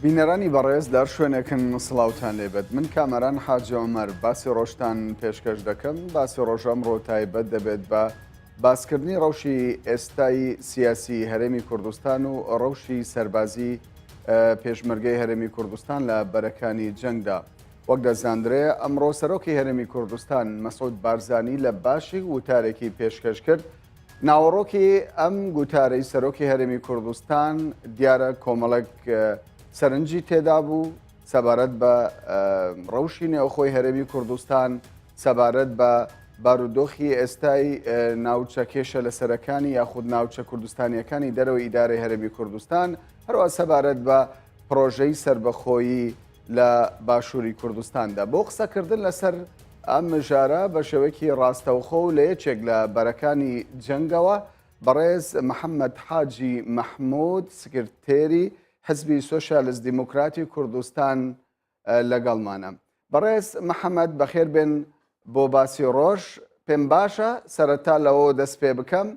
بینەرانی بەڕێز دار شوێنێکن سڵاوتان لێبێت من کامەران حاجی عومەر باسی ڕۆژتان پێشکەش دەکەم باسی ڕۆژەم ڕۆ تایبەت دەبێت بە باسکردنی ڕەوشی ئێستای سیاسی هەرێمی کوردستان و ڕەوشی سەربازی پێشمەرگەی هەرێمی کوردستان لە بەرەکانی جەنگدا وەک دەزاندرێ ئەمڕۆ سەرۆکی هەرێمی کوردستان مەسعود بارزانی لە باشی وتارێکی پێشکەش کرد ناوەڕۆکی ئەم گوتارەی سەرۆکی هەرێمی کوردستان دیارە کۆمەڵک سەرنجی تێدا بوو سەبارەت بە ڕەوشی نێوخۆی هەرێمی کوردستان سەبارەت بە بارودۆخی ئێستای ناوچە کێشە لە سەرەکانی یاخود ناوچە کوردستانیەکانی دەرەوەی ئیدارەی هەرێمی کوردستان هەروە سەبارەت بە پرۆژەی سربەخۆیی لە باشووری کوردستاندا بۆ قسەکردن لەسەر ئەم مژارە بە شێوەیەکی ڕاستەوخۆ و لە یەکێک لە بەرەکانی جەنگەوە بەڕێز محەممەد حاجی مەحموود سکرتێری حزبی سۆشیالیست دیموکراتی کوردستان لەگەڵمانە بەڕێز محەممەد بەخێر بێن بۆ باسی ڕۆژ پێم باشە سەرەتا لەوە دەست پێ بکەم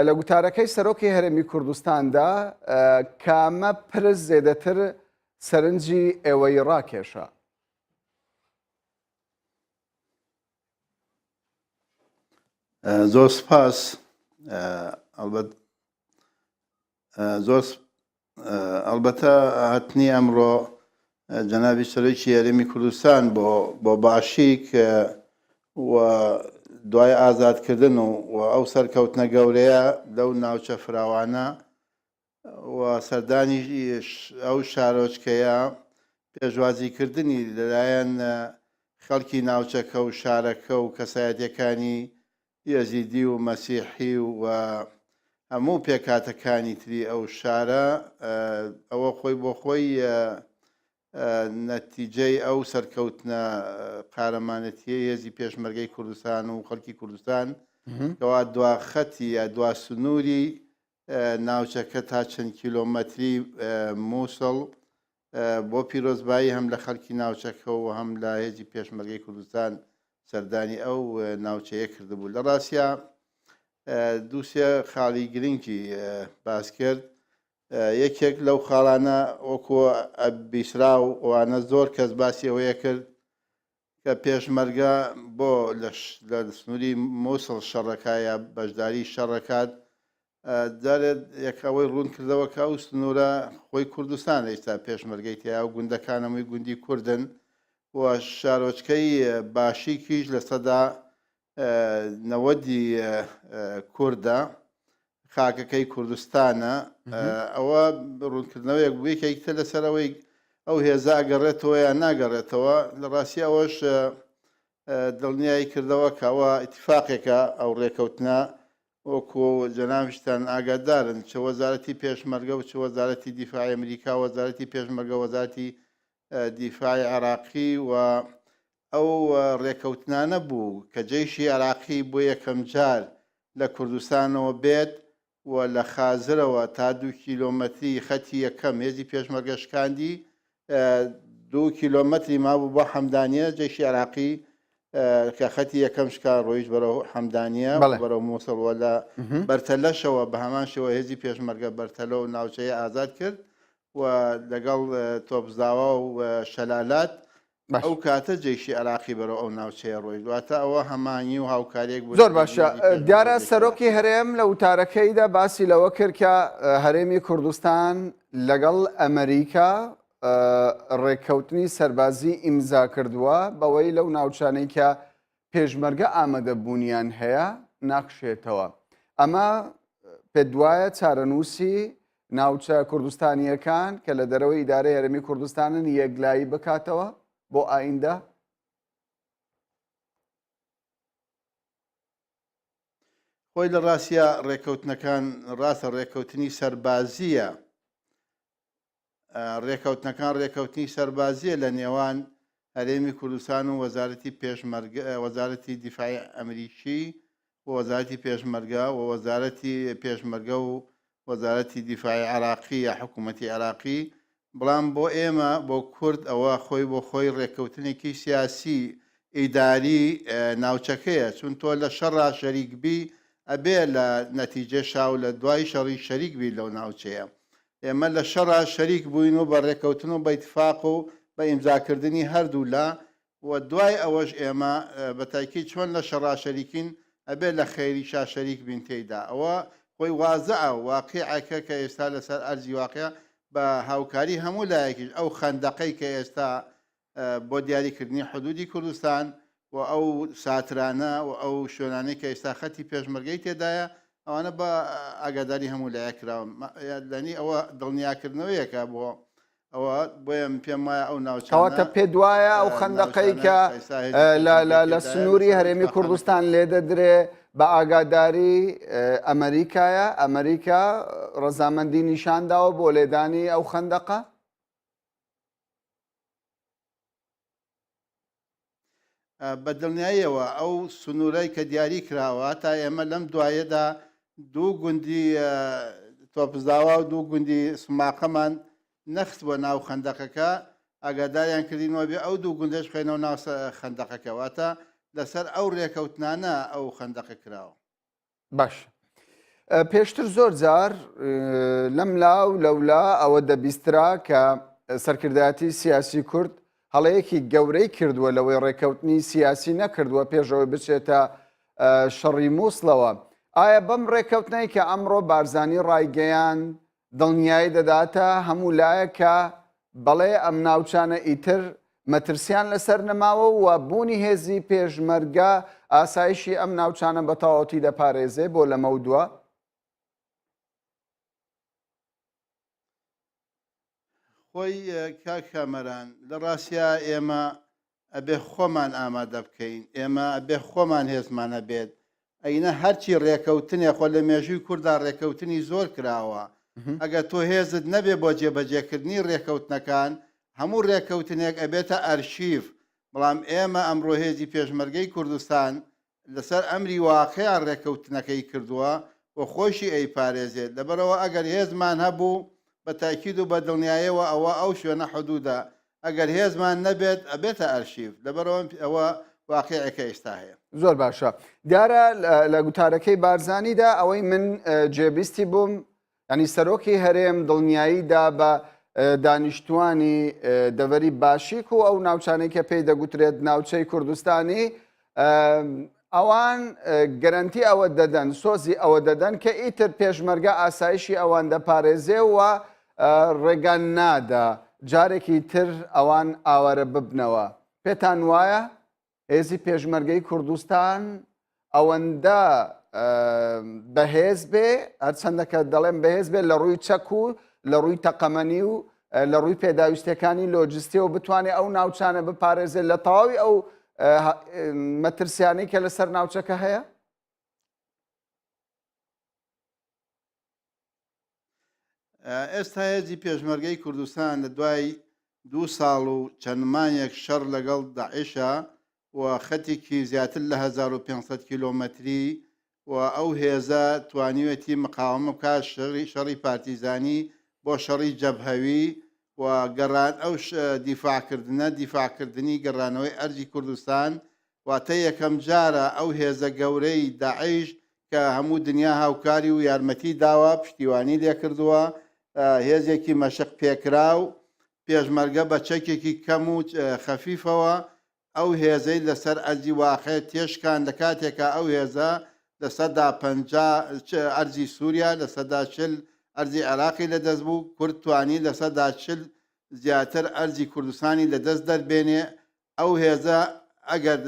لە گوتارەکەی سەرۆکی هەرێمی کوردستاندا کامە پرس زێدەتر سەرنجی ئێوەی ڕاکێشە زۆر سپاس ئەلبەتە هاتنی ئەمڕۆ جەنابی سەرۆکی هەرێمی کوردستان بۆ باشیک و دوای ئازادکردن و ئەو سەرکەوتنە گەورەیە لەو ناوچە فراوانە و سەردانی ئەو شارۆچکەیە پێشوازیکردنی لەلایەن خەڵکی ناوچەکە و شارەکە و کەسایەتیەکانی یەزیدی و مەسیحی و هەموو پێکاتەکانی تری ئەو شارە ئەوە خۆی بۆ خۆی نەتیجەی ئەو سەرکەوتنە قارەمانەتیە هێزی پێشمەرگەی کوردستان و خەڵکی کوردستان کەوا دواخەتی یا دوا سنووری ناوچەکە تا چەند کیلۆمەتری مووسڵ بۆ پیرۆزبایی هەم لە خەڵکی ناوچەکە و هەم لە هێزی پێشمەرگەی کوردستان سەردانی ئەو ناوچەیە کردبوو لە ڕاستە دووسێ خاڵی گرنگی باس کرد یەکێک لەو خاڵانە وەکو بیسرا و ئەوانە زۆر کەس باسی ئەوەیە کرد کە پێشمەرگە بۆ لە سنووری مووسڵ شەڕەکایە بەشداری شەڕەکات جارێت یەکەوەی ڕوون کردەوە کە ئەو سنوورە خۆی کوردستان ئێستا پێشمەرگەی تیا و گوندەکانەمەی گوندی کوردن و شارۆچکەی باشیکیش لە سەدا نەوەدی کووردە خاکەکەی کوردستانە ئەوە ڕوونکردنەوەیەک بوویکێکتە لەسەرەوەی ئەو هێزە ئەگەڕێتەوە یان ناگەڕێتەوە لە ڕاستی ئەوەش دڵنیایی کردەوە کەەوە ئیتفاقێکە ئەو ڕێکەوتنە وەکو جەنابشتان ئاگادارن چه وەزارەتی پێشمەرگە و چه وەزارەتی دیفاعی ئەمریکا وەزارەتی پێشمەرگە وەزارەتی دیفاعی عراقی و ئەو ڕێکەوتنانە بوو کە جێیشی عراقی بۆ یەکەم جار لە کوردستانەوە بێت و لە خازرەوە تا 2 کیلۆمەتری خەتی یەکەم هێزی پێشمەرگەشکاندی 2 کیلۆمەتری مابوو بۆ حەمدانیە جێشی عراقی کە خەتی یەکەم شکار ڕۆیش بەرەو حەمدانیە بەرەو مووسڵوە لە بەرتەلەشەوە بە هەمان شێوە هێزی پێشمەرگە بەرتەلە و ناوچەیە ئازاد کرد و لەگەڵ تۆپزاوا و شەلالات ئەو کاتە جێشی عراقی بەرەو ئەو ناوچەیە ڕۆی دواتە ئەوە هەمانی و هاوکاریەک بوو زۆر باشە دیارە سەرۆکی هەرێم لە وتارەکەیدا باسی لەوە کرد کە هەرێمی کوردستان لەگەڵ ئەمریکا ڕێککەوتنی سەربازی ئیمزا کردووە بەوەی لەو ناوچانەی کە پێشمەرگە ئامادەبوونیان هەیە ناخشێتەوە ئەمە پێ دوایە چارەنووسی ناوچە کوردستانیەکان کە لە دەرەوەی ئیدارەی هەرێمی کوردستانن یەکلایی بکاتەوە بۆ ئایندە خۆی لە ڕاستە ڕێکەوتنەکان ڕاستە ڕێکەوتنی سەربازیە ڕێکەوتنەکان ڕێکەوتنی سەربازیە لە نێوان هەرێمی کوردستان و وەزارەتی پێشمەرگە وەزارەتی دیفاعی ئەمریکی و وەزارەتی پێشمەرگە و وەزارەتی پێشمەرگە و وەزارەتی دیفاعی عراقی یا حکوومەتی عراقی بەڵام بۆ ئێمە بۆ کورد ئەوە خۆی بۆ خۆی ڕێکەوتنێکی سیاسی ئیداری ناوچەکەیە چون تۆ لە شەڕا شەریکبی ئەبێ لە نەتیجە شاو لە دوای شەڕی شەریک بی لەو ناوچەیە ئێمە لە شەڕا شەریک بووین و بە ڕێکەوتن و بە ئیتفاق و بە ئیمزاکردنی هەردوو لا و دوای ئەوەش ئێمە بە تاکید چۆن لە شەڕا شەریکین ئەبێ لە خەیری شا شەریک بین تێیدا ئەوە خۆی وازعە واقعەکە کە ئێستا لەسەر ئەرزی واقع بە هاوکاری هەموو لایەکیش ئەو خەندەقەی کە ئێستا بۆ دیاریکردنی حدودی کوردستان و ئەو ساترانە و ئەو شوێنانەی کە ئێستا خەتی پێشمەرگەی تێدایە ئەوانە بە ئاگاداری هەموو لایەکراوە لەنی ئەوە دڵنیاکردنەوەیەکە بۆ ئەوە بۆیە پێم وایە ئەو ناوچەوەتە پێ دوایە ئەو خەندەقەی کە لە سنووری هەرێمی کوردستان لێ دەدرێ بە ئاگاداری ئەمریکایە ئەمریکا ڕەزامەندی نیشانداوە بۆ لێدانی ئەو خەندەقە بە دڵنیاییەوە ئەو سنوورەی کە دیاری کراوە تا ئێمە لەم دوایەدا دوو گوندی تۆپزاوا و دوو گوندی سماقەمان نەخت بۆ ناو خەندەقەکە ئاگاداریان کردینەوە بێ ئەو دوو گوندەش بخەینەوە ناو خەندەقەکەواتە لەسەر ئەو ڕێکەوتنانە ئەو خەندەقە کراوە. باش پێشتر زۆر جار لەم لاو لەولا ئەوە دەبیسترا کە سەرکردایەتی سیاسی کورد هەڵەیەکی گەورەی کردووە لەوەی ڕێکەوتنی سیاسی نەکردووە پێشەوەی بچێتە شەڕی مووسڵەوە. ئایا بەم ڕێکەوتنەی کە ئەمڕۆ بارزانی ڕایگەیان دڵنیایی دەداتە هەموو لایەکە بەڵێ ئەم ناوچانە ئیتر مەترسیان لەسەر نەماوە و بوونی هێزی پێشمەرگە ئاسایشی ئەم ناوچانە بە تەواوەتی دەپارێزێ بۆ لەمە دووە؟ خۆی کاک کامەران لە ڕاستیا ئێمە ئەبێ خۆمان ئامادە بکەین ئێمە ئەبێ خۆمان هێزمانە بێت ئەینە هەرچی ڕێکەوتنێ خۆ لە مێژووی کووردا ڕێکەوتنی زۆر کراوە ئەگە تۆ هێزت نەبێ بۆ جێبەجێکردنی ڕێکەوتنەکان هەموو ڕێکەوتنێک ئەبێتە ئەرشیف بەڵام ئێمە ئەمڕۆ هێزی پێشمەرگەی کوردستان لەسەر ئەمری واقعیان ڕێکەوتنەکەی کردووە و خۆشی ئەی پارێزێت لەبەرەوە ئەگەر هێزمان هەبوو بە تاکید و بە دڵنیاییەوە ئەوە ئەو شوێنە حدوودە ئەگەر هێزمان نەبێت ئەبێتە ئەرشیف لەبەرەوە ئەوە واقعەکە ئێستا هەیە. زۆر باشە دیارە لە گوتارەکەی بارزانیدا ئەوەی من جێبیستی بووم ینی سەرۆکی هەرێم دڵنیاییدا بە دانیشتوانی دەڤەری باشیک و ئەو ناوچانەی کە پێی دەگوترێت ناوچەی کوردستانی ئەوان گەرنتی ئەوە دەدەن سۆزی ئەوە دەدەن کە ئیتر پێشمەرگە ئاسایشی ئەوان دەپارێزێ و ڕێگان نادا جارێکی تر ئەوان ئاوارە ببنەوە. پێتان وایە هێزی پێشمەرگەی کوردستان ئەوەندە بەهێز بێ هەرچەندەکە دەڵێن بەهێز بێ لە ڕووی چەک و لە ڕووی تەقەمەنی و لە ڕووی پێداویستەکانی لۆجستیە و بتوانێت ئەو ناوچانە بپارێزێت لە تەواوی ئەو مەترسیانەی کە لەسەر ناوچەکە هەیە؟ ئێستا هێزی پێشمەرگەی کوردستان لە دوای 2 ساڵ و چەندمانێک شەڕ لەگەڵ داعیشە و خەتێکی زیاتر لە 1500 کیلۆمەتری و ئەو هێزە توانیوەتی مقاومە بکات شەڕی پارتیزانی بۆ شەڕی جەبهەوی و گەڕان ئەو دیفاعکردنی گەڕانەوەی ئەرزی کوردستان واتە یەکەم جارە ئەو هێزە گەورەی داعیش کە هەموو دنیا هاوکاری و یارمەتی داوە پشتیوانی لێ کردووە هێزێکی مەشق پێکراو پێشمەرگە بە چەکێکی کەم و خەفیفەوە ئەو هێزەی لەسەر ئەرزی واقع تێشکان لە کاتێکە ئەو هێزە لە سەدا 50 ئەرزی سووریا لە سەدا 40 ئەرزی عێراقی لەدەست بوو کورد توانی لە سەدا 40 زیاتر ئەرزی کوردستانی لەدەست دەربێنێ ئەو هێزە ئەگەر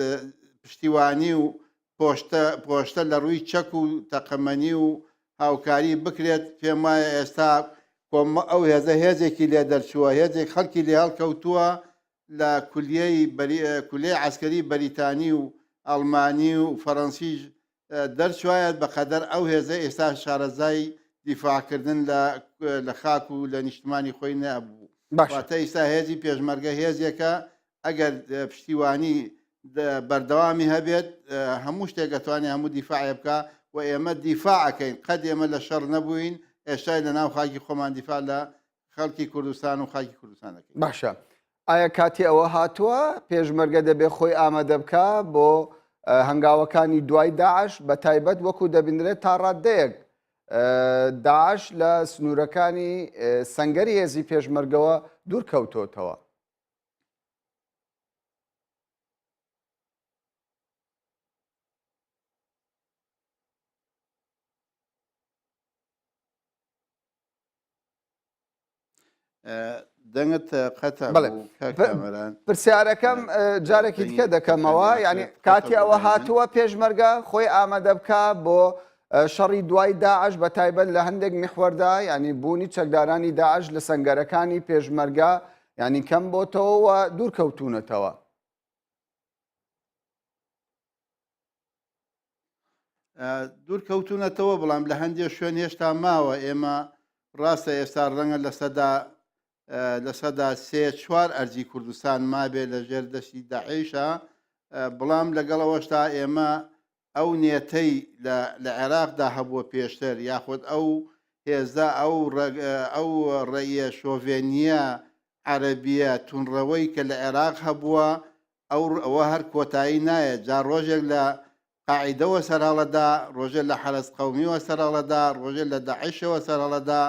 پشتیوانی و پۆشتە لە ڕووی چەک و تەقەمەنی و هاوکاری بکرێت پێم وایە ئێستا ئەو هێزە هێزێکی لێ دەرچووە هێزێک خەڵکی لێ هەڵکەوتووە لە کولیەی عەسکەری بەریتانی و ئەڵمانی و فەڕەنسیش دەرچوایەت بەقەدەر ئەو هێزە ئێستا شارەزای دیفاعکردن لە خاک و لە نیشتمانی خۆی نەبوو واتە ئێستا هێزی پێشمەرگە هێزێکە ئەگەر پشتیوانی بەردەوامی هەبێت هەموو شتێک دەتوانێت هەموو دیفاعی بکە و ئێمە دیفاعەکەین قەت ئێمە لە شەڕ نەبووین ئێشای لە ناو خاکی خۆمان دیفاع لە خەڵکی کوردستان و خاکی کوردستانەکەی. باشە ئایا کاتی ئەوە هاتووە پێشمەرگە دەبێت خۆی ئامادە بکە بۆ هەنگاوەکانی دوای داعش بە تایبەت وەکو دەبینرێت تا ڕادەیەک داعش لە سنوورەکانی سەنگەری هێزی پێشمەرگەوە دوور کەوتۆتەوە. دەنگت قەتە کامەران پرسیارەکەم جارێکی دیکە دەکەمەوە، یعنی کاتی ئەوە هاتووە پێشمەرگە خۆی ئامادە بکە بۆ شەڕی دوای داعش بە تایبەت لە هەندێک میحوەردا، ینی بوونی چەکدارانی داعش لە سەنگەرەکانی پێشمەرگە ینی کەم بۆتەوە و دوورکەوتونەتەوە. دوورکەوتونەتەوە، بەڵام لە هەندێک شوێن هێشتا ماوە. ئێمە ڕاستە ئێستا ڕەنگە لە سەدا 3-4 ئەرزی کوردستان مابێ لە ژێر دەستی داعیشە، بەڵام لەگەڵەوەشتا ئێمە ئەو نێتەی لە عێراقدا هەبووە پێشتر، یاخود ئەو هێزە ئەو ڕێیە شۆڤێنیە عەرەبیە تونڕەوەی کە لە عێراق هەبووە، ئەوە هەر کۆتایی نایە. جا ڕۆژێک لە قاعیدەوە سەرهەڵەدا، ڕۆژێک لە حەرەس قەومیەوە سەرهەڵەدا، ڕۆژێک لە داعیشەوە سەرهەڵەدا،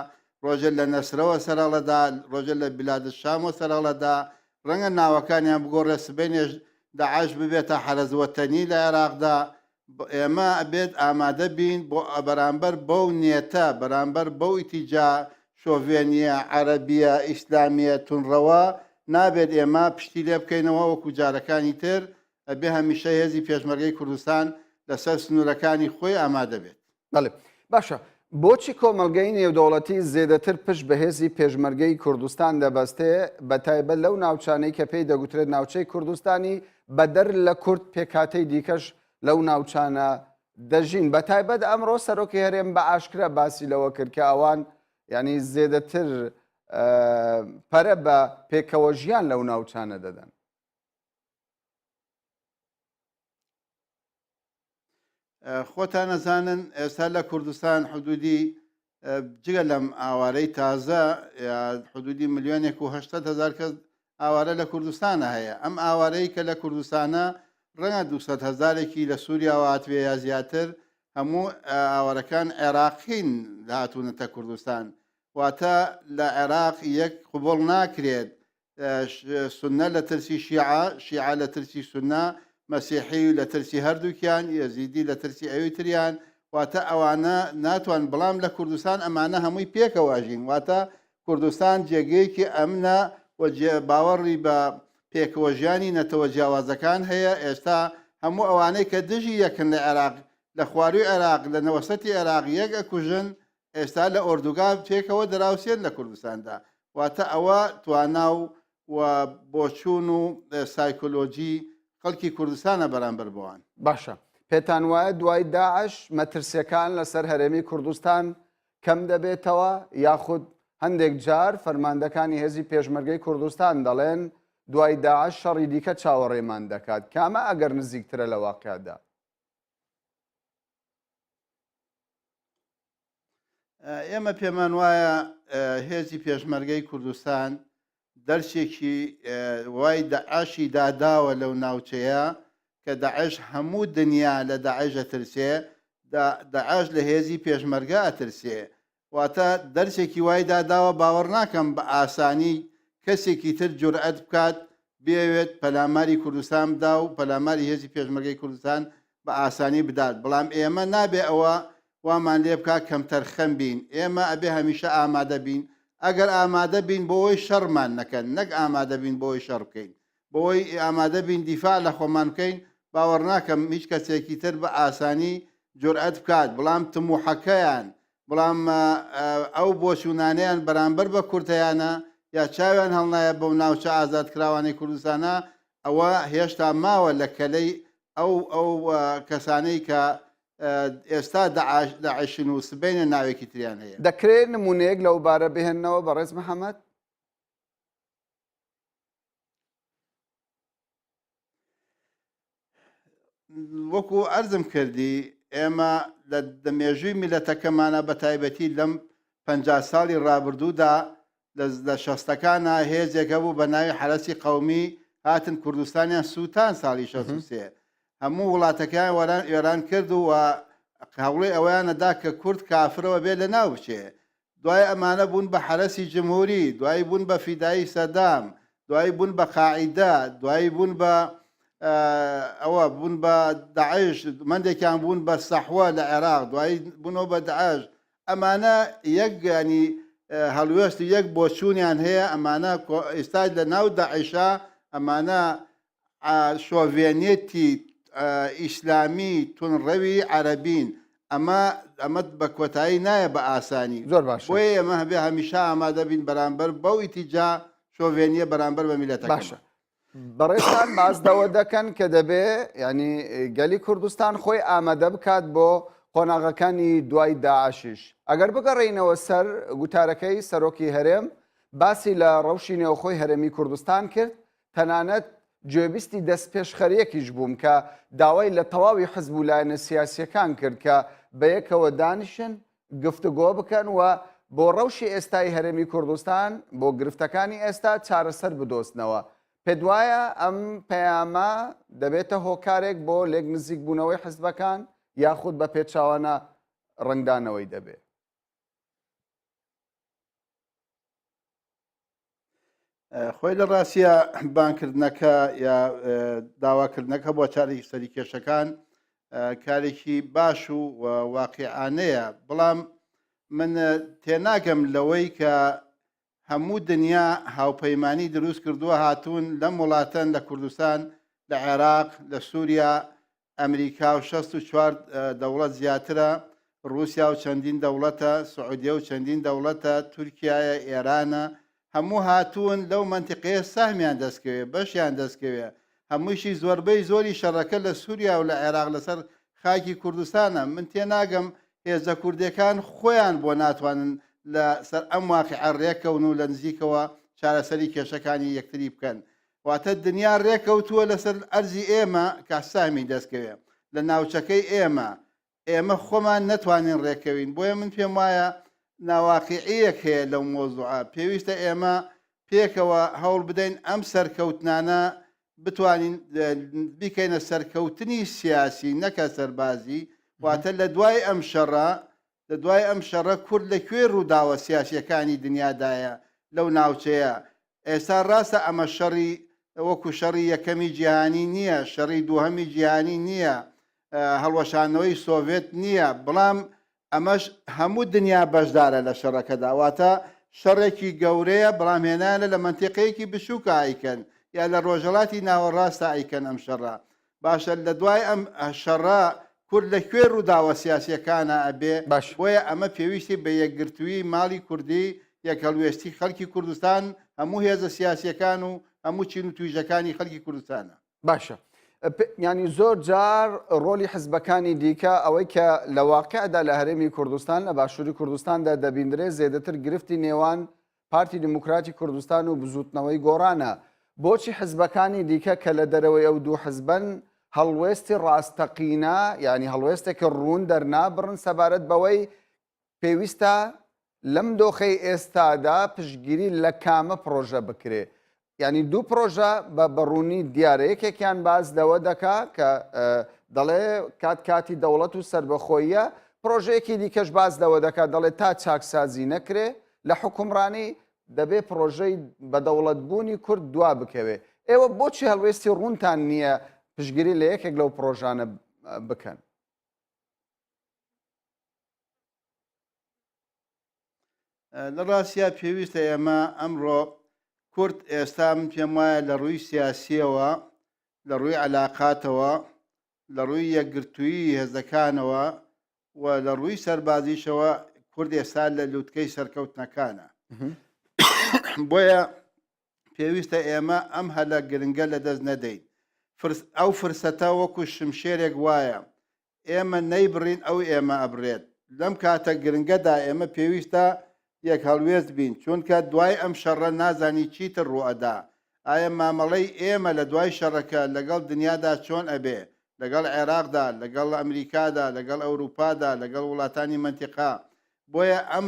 ڕۆژێک لە نەسرەوە سەرهەڵەدا، ڕۆژێک لە بلادشامەوە سەرهەڵەدا، ڕەنگە ناوەکانیان بگۆڕێ سبەینێش داعش ببێتە حەرەزوەتەنی لە عێراقدا. ئێمە ئەبێت ئامادە بین بۆ بەرامبەر بەو نێتە، بەرامبەر بەو ئیتیجا شۆڤێنیە عەرەبیە ئیسلامیە تونڕەوە نابێت ئێمە پشتی لێ بکەینەوە وەکو جارەکانی تر. ئەبێ هەمیشە هێزی پێشمەرگەی کوردستان لەسەر سنوورەکانی خۆی ئامادە بێت. بەڵێ باشە، بۆچی کۆمەلگەی نێودەوڵەتی زێدەتر پشت بە هێزی پێشمەرگەی کوردستان دەبەستێ، بە تایبەت لەو ناوچانەی کە پێی دەگوترێت ناوچەی کوردستانی بەدەر لە کورد پێکاتەی دیکەش لەو ناوچانە دەژین؟ بە تایبەت ئەمڕۆ سەرۆکی هەرێم بە ئاشکرا باسی لەوە کرد کە ئەوان ینی زێدەتر پەرە بە پێکەوە ژیان لەو ناوچانە دەدەن. خۆتان نەزانن ئێستا لە کوردستان حدودی جگە لەم ئاوارەی تازە حدودی 1,800,000 کەس ئاوارە لە کوردستانە هەیە. ئەم ئاوارەی کە لە کوردستانە ڕەنگە 200,000 لە سووریا هاتوێ یا زیاتر، هەموو ئاوارەکان عێراقین هاتوونەتە کوردستان. واتە لە عێراق یەک قوبڵ ناکرێت سونە لە ترسی شیعە لە ترسی سونە، مەسیحی لە ترسی هەردووکیان، یەزیدی لە ترسی ئەوی تریان. واتە ئەوانە ناتوان، بەڵام لە کوردستان ئەمانە هەمووی پێکەواژین. واتە کوردستان جێگەیەکی ئەمنە و باوەڕی بە پێکەوە ژیانی نەتەوە جیاوازەکان هەیە. ئێستا هەموو ئەوانەی کە دژی یەکن لە عێراق، لە خواروی عێراق، لە نەوەسەتی عێراق یەک ئەکوژن، ئێستا لە ئۆردوگا پێکەوە دراوسێت لە کوردستاندا. واتە ئەوە تواناو و بۆچوون و سایکۆلۆجی خەڵکی کوردستانە بەرامبەر بۆوان. باشە، پێتان وایە دوای داعش مەترسیەکان لەسەر هەرێمی کوردستان کەم دەبێتەوە، یاخود هەندێک جار فەرماندەکانی هێزی پێشمەرگەی کوردستان دەڵێن دوای داعش شەڕی دیکە چاوەڕێمان دەکات؟ کامە ئەگەر نزیکترە لە واقعدا؟ ئێمە پێمان وایە هێزی پێشمەرگەی کوردستان دەرسێکی وای داعشی داداوە لەو ناوچەیە کە داعش هەموو دنیا لە داعش ئەترسێ، داعش لە هێزی پێشمەرگە ئەترسێ. واتە دەرسێکی وای داداوە، باوەڕ ناکەم بە ئاسانی کەسێکی تر جورئەت بکات بێوێت پەلاماری کوردستان بدا و پەلاماری هێزی پێشمەرگەی کوردستان بە ئاسانی بدات. بەڵام ئێمە نابێ ئەوە وامان لێ بکات کەمتەرخەم بین. ئێمە ئەبێ هەمیشە ئامادە بین. ئەگەر ئامادە بین بۆەوەی شەڕمان نەکەن، نەک ئامادە بین بۆەوەی شەڕ بکەین، بۆەوەی ئامادە بین دیفاع لە خۆمان بکەین، باوەڕ ناکەم هیچ کەسێکی تر بە ئاسانی جورئەت بکات. بەڵام تموحەکەیان، بەڵام ئەو بۆچوونانەیان بەرامبەر بە کورتەیانە یا چاویان هەڵنایە بەو ناوچە ئازادکراوانی کوردستانە، ئەوە هێشتا ماوە لە کەلەی ئەو کەسانەی کە ئێستا داعشن و سبەینە ناوێکی تریان هەیە. دەکرێت نمونەیەک لەو بارە بهێننەوە بەڕێز محەممەد؟ وەکو ئەرزم کردی، ئێمە لە دەمێژووی میلەتەکەمانە بە تایبەتی لەم 50 ساڵی ڕابردوودا لە شەستەکانە هێزێکە بوو بە ناوی حرەسی قەومی، هاتن کوردستانیان سووتان ساڵی 63. هەموو وڵاتەکان وێران کرد و هەوڵی ئەویانەدا کە کورد کافرەوە بێ لە ناو بچێ. دوای ئەمانە بوون بە حرەسی جمهوری، دوای بوون بە فیدایی سەدام، دوای بوون بە قاعیدا، دوای بوون بە ئەوە بوون بە داعش، مندێکیان بوون بە سەحوە لە عێراق، دوای بوونەوە بە داعش. ئەمانە یەک ینی هەڵوێست یەک بۆچوونیان هەیە. ئەمانە ئێستا لە ناو داعیشا ئەمانە شۆڤێنێتی ئیسلامی تونڕەوی عەرەبین. ئەمە بە کۆتایی نایە بە ئاسانی. زۆر باش بۆیە ئێمە هەبێ هەمیشە ئامادە بین بەرامبەر بەو ئیتیجا شۆڤێنیە بەرامبەر بە میلەتەکە. باشە بەڕێستان بازدەوە دەکەن کە دەبێ ینی گەلی کوردستان خۆی ئامادە بکات بۆ قۆناغەکانی دوای داعشیش. ئەگەر بگەڕێینەوە سەر گوتارەکەی سەرۆکی هەرێم باسی لە ڕەوشی نێوخۆی هەرێمی کوردستان کرد، تەنانەت گوێبیستی دەست پێشخەریەکیش بووم کە داوای لە تەواوی حزب و لایەنە سیاسیەکان کرد کە بەیەکەوە دانیشن گفتوگۆ بکەن و بۆ ڕەوشی ئێستای هەرێمی کوردستان بۆ گرفتەکانی ئێستا چارەسەر بدۆستنەوە. پێت وایە ئەم پەیامە دەبێتە هۆکارێک بۆ لێک نزیک بوونەوەی حزبەکان یاخود بە پێچاوانە ڕنگدانەوەی دەبێت؟ خۆی لە ڕاستیە بانکردنەکە یا داواکردنەکە بۆ چارێکی سەری کێشەکان کارێکی باش و واقعانەیە، بەڵام من تێناگەم لەوەی کە هەموو دنیا هاوپەیمانی دروست کردووە هاتوون لەم وڵاتەن لە کوردستان، لە عێراق، لە سووریا، ئەمریکا و 64 دەوڵەت زیاترە، رووسیا و چەندین دەوڵەتە، سعودیە و چەندین دەوڵەتە، تورکایە، ئێرانە، هەموو هاتوون لەو منتیقەیە ساهمیان دەستکەوێ، بەشیان دەستکەوێ. هەمووشی زۆربەی زۆری شەڕەکە لە سووریا و لە عێراق لەسەر خاکی کوردستانە. من تێناگەم هێزە کوردەکان خۆیان بۆ ناتوانن لە سەر ئەم واقعە ڕێکەون و لە نزیکەوە چارەسەری کێشەکانی یەکتری بکەن. واتە دنیا ڕێکەوتووە لەسەر ئەرزی ئێمە کە ساهمی دەستکەوێ لە ناوچەکەی ئێمە خۆمان نەتوانین ڕێکەوین. بۆیە من پێم وایە ناواقیعەیەک هەیە لەو مۆزوعە. پێویستە ئێمە پێکەوە هەوڵ بدەین ئەم سەرکەوتنانە بتوانین بیکەینە سەرکەوتنی سیاسی نەکە سەربازی. واتە لە دوای ئەم شەڕە کورد لەکوێ ڕووداوە سیاسیەکانی دنیادایە لەو ناوچەیە. ئێستا ڕاستە ئەمە شەڕی وەکو شەڕی یەکەمی جیهانی نییە، شەڕی دووهەمی جیهانی نییە، هەڵوەشانەوەی سۆڤێت نییە، بەڵام ئەمەش هەموو دنیا بەشدارە لە شەڕەکەدا. واتە شەڕێکی گەورەیە، بەڵام هێنانە لە منتیقەیەکی بچووکە ئایکەن یا لە ڕۆژهەڵاتی ناوەڕاستە ئایکەن ئەم شەڕە. باشە لە دوای ئەم شەڕە کورد لەکوێ ڕووداوە سیاسیەکانە ئەبێ. بۆیە ئەمە پێویستی بە یەکگرتووی ماڵی کوردی، یەکهەڵوێستی خەڵکی کوردستان، هەموو هێزە سیاسیەکان و هەموو چین و تویژەکانی خەڵکی کوردستانە. باشە. ینی زۆر جار ڕۆلی حزبەکانی دیکە ئەوەی کە لە واقعدا لە هەرێمی کوردستان لە باشووری کوردستاندا دەبیندرێت زێدەتر گرفتی نێوان پارتی دموکراتی کوردستان و بزوتنەوەی گۆڕانە. بۆچی حزبەکانی دیکە کە لە دەرەوەی ئەو دوو حزبن هەڵوێستی ڕاستەقینە ینی هەڵوێستێکی ڕوون دەرنابڕن سەبارەت بەوەی پێویستە لەم دۆخەی ئێستادا پشتگیری لە کامە پرۆژە بکرێ؟ ینی دوو پرۆژە بە بەڕوونی دیارە، یەکێکیان باز لەوە دەکا کە دەڵێ کاتی دەوڵەت و سربەخۆیە، پرۆژەیەکی دیکەش باز لەوە دەکا دەڵێ تا چاکسازی نەکرێ لە حکومڕانی دەبێ پرۆژەی بەدەوڵەتبوونی کورد دوا بکەوێ. ئێوە بۆچی هەڵوێستی ڕوونتان نییە پشتگیری لە یەکێک لەو پرۆژانە بکەن؟ لە ڕاستیا پێویستە ئێمە ئەمڕۆ کورد ئێستا من پێم وایە لە ڕووی سیاسیەوە، لە ڕووی علاقاتەوە، لە ڕووی یەکگرتووی هێزەکانەوە و لە ڕووی سەربازیشەوە کورد ئێستا لە لووتکەی سەرکەوتنەکانە. بۆیە پێویستە ئێمە ئەم هەلە گرنگە لەدەست نەدەین. ئەو فرسەتە وەکو شمشێرێک وایە، ئێمە نەیبڕین ئەو ئێمە ئەبرێت. لەم کاتە گرنگەدا ئێمە پێویستە یەک هەڵوێست بین، چونکە دوای ئەم شەڕە نازانی چیتر ڕوئەدا. ئایا مامەڵەی ئێمە لە دوای شەڕەکە لەگەڵ دنیادا چۆن ئەبێ، لەگەڵ عێراقدا، لەگەڵ ئەمریکادا، لەگەڵ ئەوروپادا، لەگەڵ وڵاتانی منتیقا. بۆیە ئەم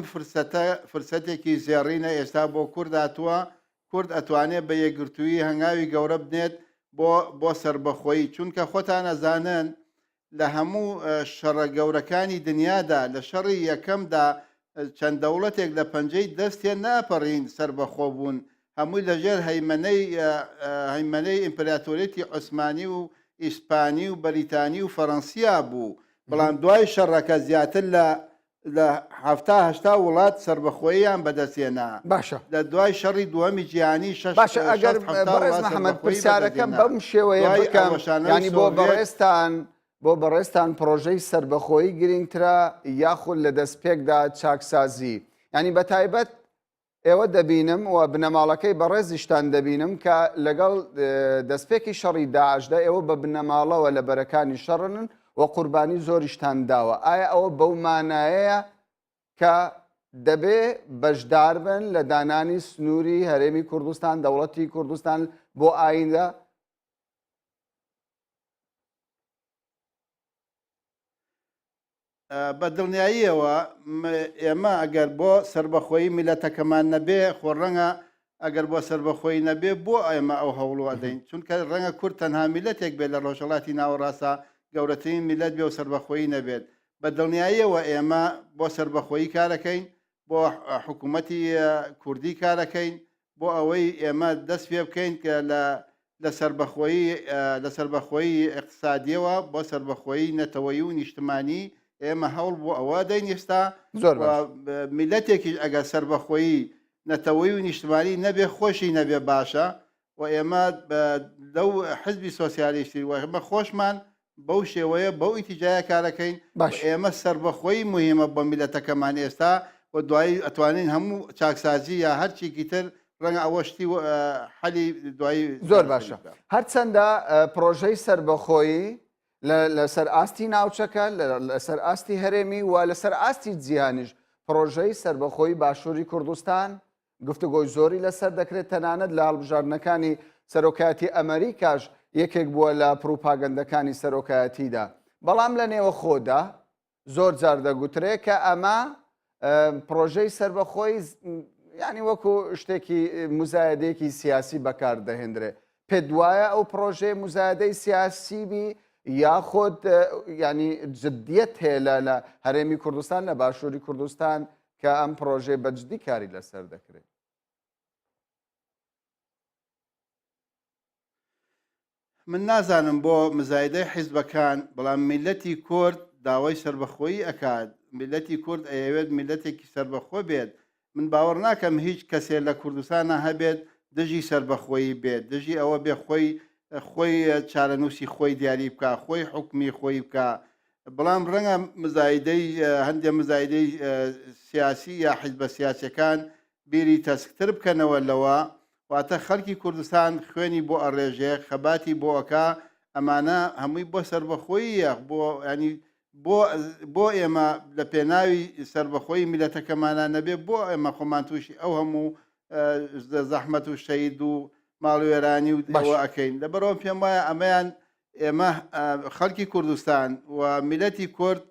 فرسەتێکی زێڕینە ئێستا بۆ کورد هاتووە. کورد ئەتوانێت بە یەکگرتووی هەنگاوی گەورە بنێت بۆ سربەخۆیی، چونکە خۆتان ئەزانن لە هەموو شەڕە گەورەکانی دنیادا لە شەڕی یەکەمدا چەند دەوڵەتێک لە پەنجەی دەستێ ناپەڕین سربەخۆ بوون هەمووی لەژێر هەیمەنەی ئیمپراتۆریەتی عوسمانی و ئیسپانی و بەریتانی و فەڕەنسیا بوو بەڵام دوای شەڕەکە زیاتر لە هەفتا وڵات سربەخۆییان بەدەستێنا باشە لە دوای شەڕی دووەمی جیهانی باشە ئەگەر بەڕێز محەممەد پرسیارەکەم بەم شێوەیە بکەم ینی بۆ بەڕێستان پرۆژەی سربەخۆیی گرنگترە یاخود لە دەستپێکدا چاکسازی ینی بە تایبەت ئێوە دەبینم و بنەماڵەکەی بەڕێزیشتان دەبینم کە لەگەڵ دەستپێکی شەڕی داعشدا ئێوە بە بنەماڵەوە لە بەرەکانی شەڕن و قوربانی زۆریشتان داوە ئایا ئەوە بەو مانایەیە کە دەبێ بەشدار بن لە دانانی سنووری هەرێمی کوردستان دەوڵەتی کوردستان بۆ ئایندا؟ بە دڵنیاییەوە ئێمە ئەگەر بۆ سربەخۆیی میلەتەکەمان نەبێ خۆ ڕەنگە ئەگەر بۆ سربەخۆی نەبێ بۆ ئێمە ئەو هەوڵ ئەدەین چونکە ڕەنگە کورد تەنها میلەتێک بێت لە ڕۆژهەڵاتی ناوەڕاستە گەورەترین میلەت بێ و سربەخۆیی نەبێت بە دڵنیاییەوە ئێمە بۆ سربەخۆیی کارەکەین بۆ حکوومەتی کوردی کارەکەین بۆ ئەوەی ئێمە دەست پێ بکەین کە لە سربەخۆیی اقتصادیەوە بۆ سربەخۆیی نەتەوەیی و نیشتمانی ئێمە هەوڵ بۆ ئەوە دەین ئێستا میلەتێکی ئەگەر سربەخۆیی نەتەوەی و نیشتمانی نەبێ خۆشی نەبێ باشە و ئێمە لەو حزبی سۆسیالیستی و ئێمە خۆشمان بەو شێوەیە بەو ئیتیجایە کارەکەین ئێمە سربەخۆیی مهمە بۆ میلەتەکەمان ئێستا و دوایی ئەتوانین هەموو چاکسازی یا هەرچێکی تر ڕەنگە ئەوەشتی حەلی دوایی زۆر باشە هەرچەندە پرۆژەی سربەخۆیی لەسەر ئاستی ناوچەکە لەسەر ئاستی هەرێمی و لەسەر ئاستی جیهانیش پرۆژەی سربەخۆیی باشووری کوردستان گفتوگۆی زۆری لەسەر دەکرێت تەنانەت لە هەڵبژاردنەکانی سەرۆکایەتی ئەمریکاش یەکێک بووە لە پروپاگەندەکانی سەرۆکایەتیدا بەڵام لە نێوە خۆدا زۆر جار دەگوترێت کە ئەمە پرۆژەی سربەخۆی ینی وەکو شتێکی مزایدەیەکی سیاسی بەکار دەهێنرێ پێ دوایە ئەو پرۆژەی مزایدەی سیاسیبی یاخۆت ینی جددیەت هەیە لە هەرێمی کوردستان لە باشووری کوردستان کە ئەم پرۆژێ بەجددی کاری لەسەر دەکرێت من نازانم بۆ مزایدەی حیزبەکان بەڵام میلەتی کورد داوای سربەخۆیی ئەکات میلەتی کورد ئەیەوێت میلەتێکی سربەخۆ بێت من باوەڕ ناکەم هیچ کەسێ لە کوردستانە هەبێت دژی سربەخۆیی بێت دژی ئەوە بێ خۆی چارەنووسی خۆی دیاری بکە خۆی حکمی خۆی بکە بەڵام ڕەنگە مزایدەی هەندێک مزایدەی سیاسی یا حیزبە سیاسیەکان بیری تەسکتر بکەنەوە لەوە واتە خەڵکی کوردستان خوێنی بۆ ئەڕێژێ خەباتی بۆ ئەکا ئەمانە هەمووی بۆ سربەخۆییە بۆ ینی بۆ ئێمە لە پێناوی سربەخۆی میلەتەکەمانە نەبێ بۆ ئێمە خۆمان تووشی ئەو هەموو زەحمەت و شەید و ماڵوێرانی و ئەوە ئەەکەین لەبەرەوە پێم وایە ئەمەیان ئێمە خەڵکی کوردستان و میلەتی کورد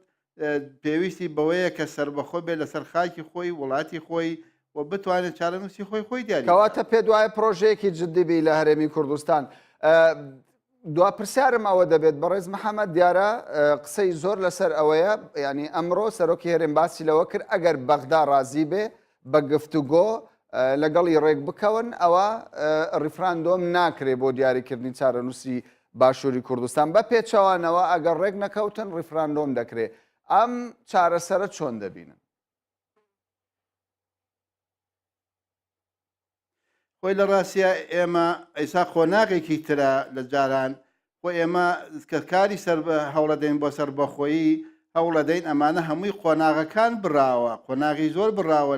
پێویستی بەوەیە کە سربەخۆ بێت لەسەر خاکی خۆی وڵاتی خۆی و بتوانێت چارەنووسی خۆی دیاری کەواتە پێ دوایە پرۆژەیەکی جددیبی لە هەرێمی کوردستان دوا پرسیارم ئەوە دەبێت بەڕێز محەممەد دیارە قسەی زۆر لەسەر ئەوەیە ینی ئەمڕۆ سەرۆکی هەرێم باسی لەوە کرد ئەگەر بەغدا ڕازی بێ بە گفتوگۆ لەگەڵی ڕێک بکەون ئەوە ڕیفراندۆم ناکرێ بۆ دیاریکردنی چارەنووسی باشووری کوردستان بە پێچەوانەوە ئەگەر ڕێک نەکەوتن ڕیفراندۆم دەکرێت ئەم چارەسەرە چۆن دەبینن خۆی لە ڕاستە ئێمە ئەیسا خۆناغێکی ترە لە جاران خۆ ئێمە کە کاری هەوڵەدەین بۆ سربەخۆیی هەوڵەدەین ئەمانە هەمووی قۆناغەکان بڕاوە قۆناغی زۆر بڕاوە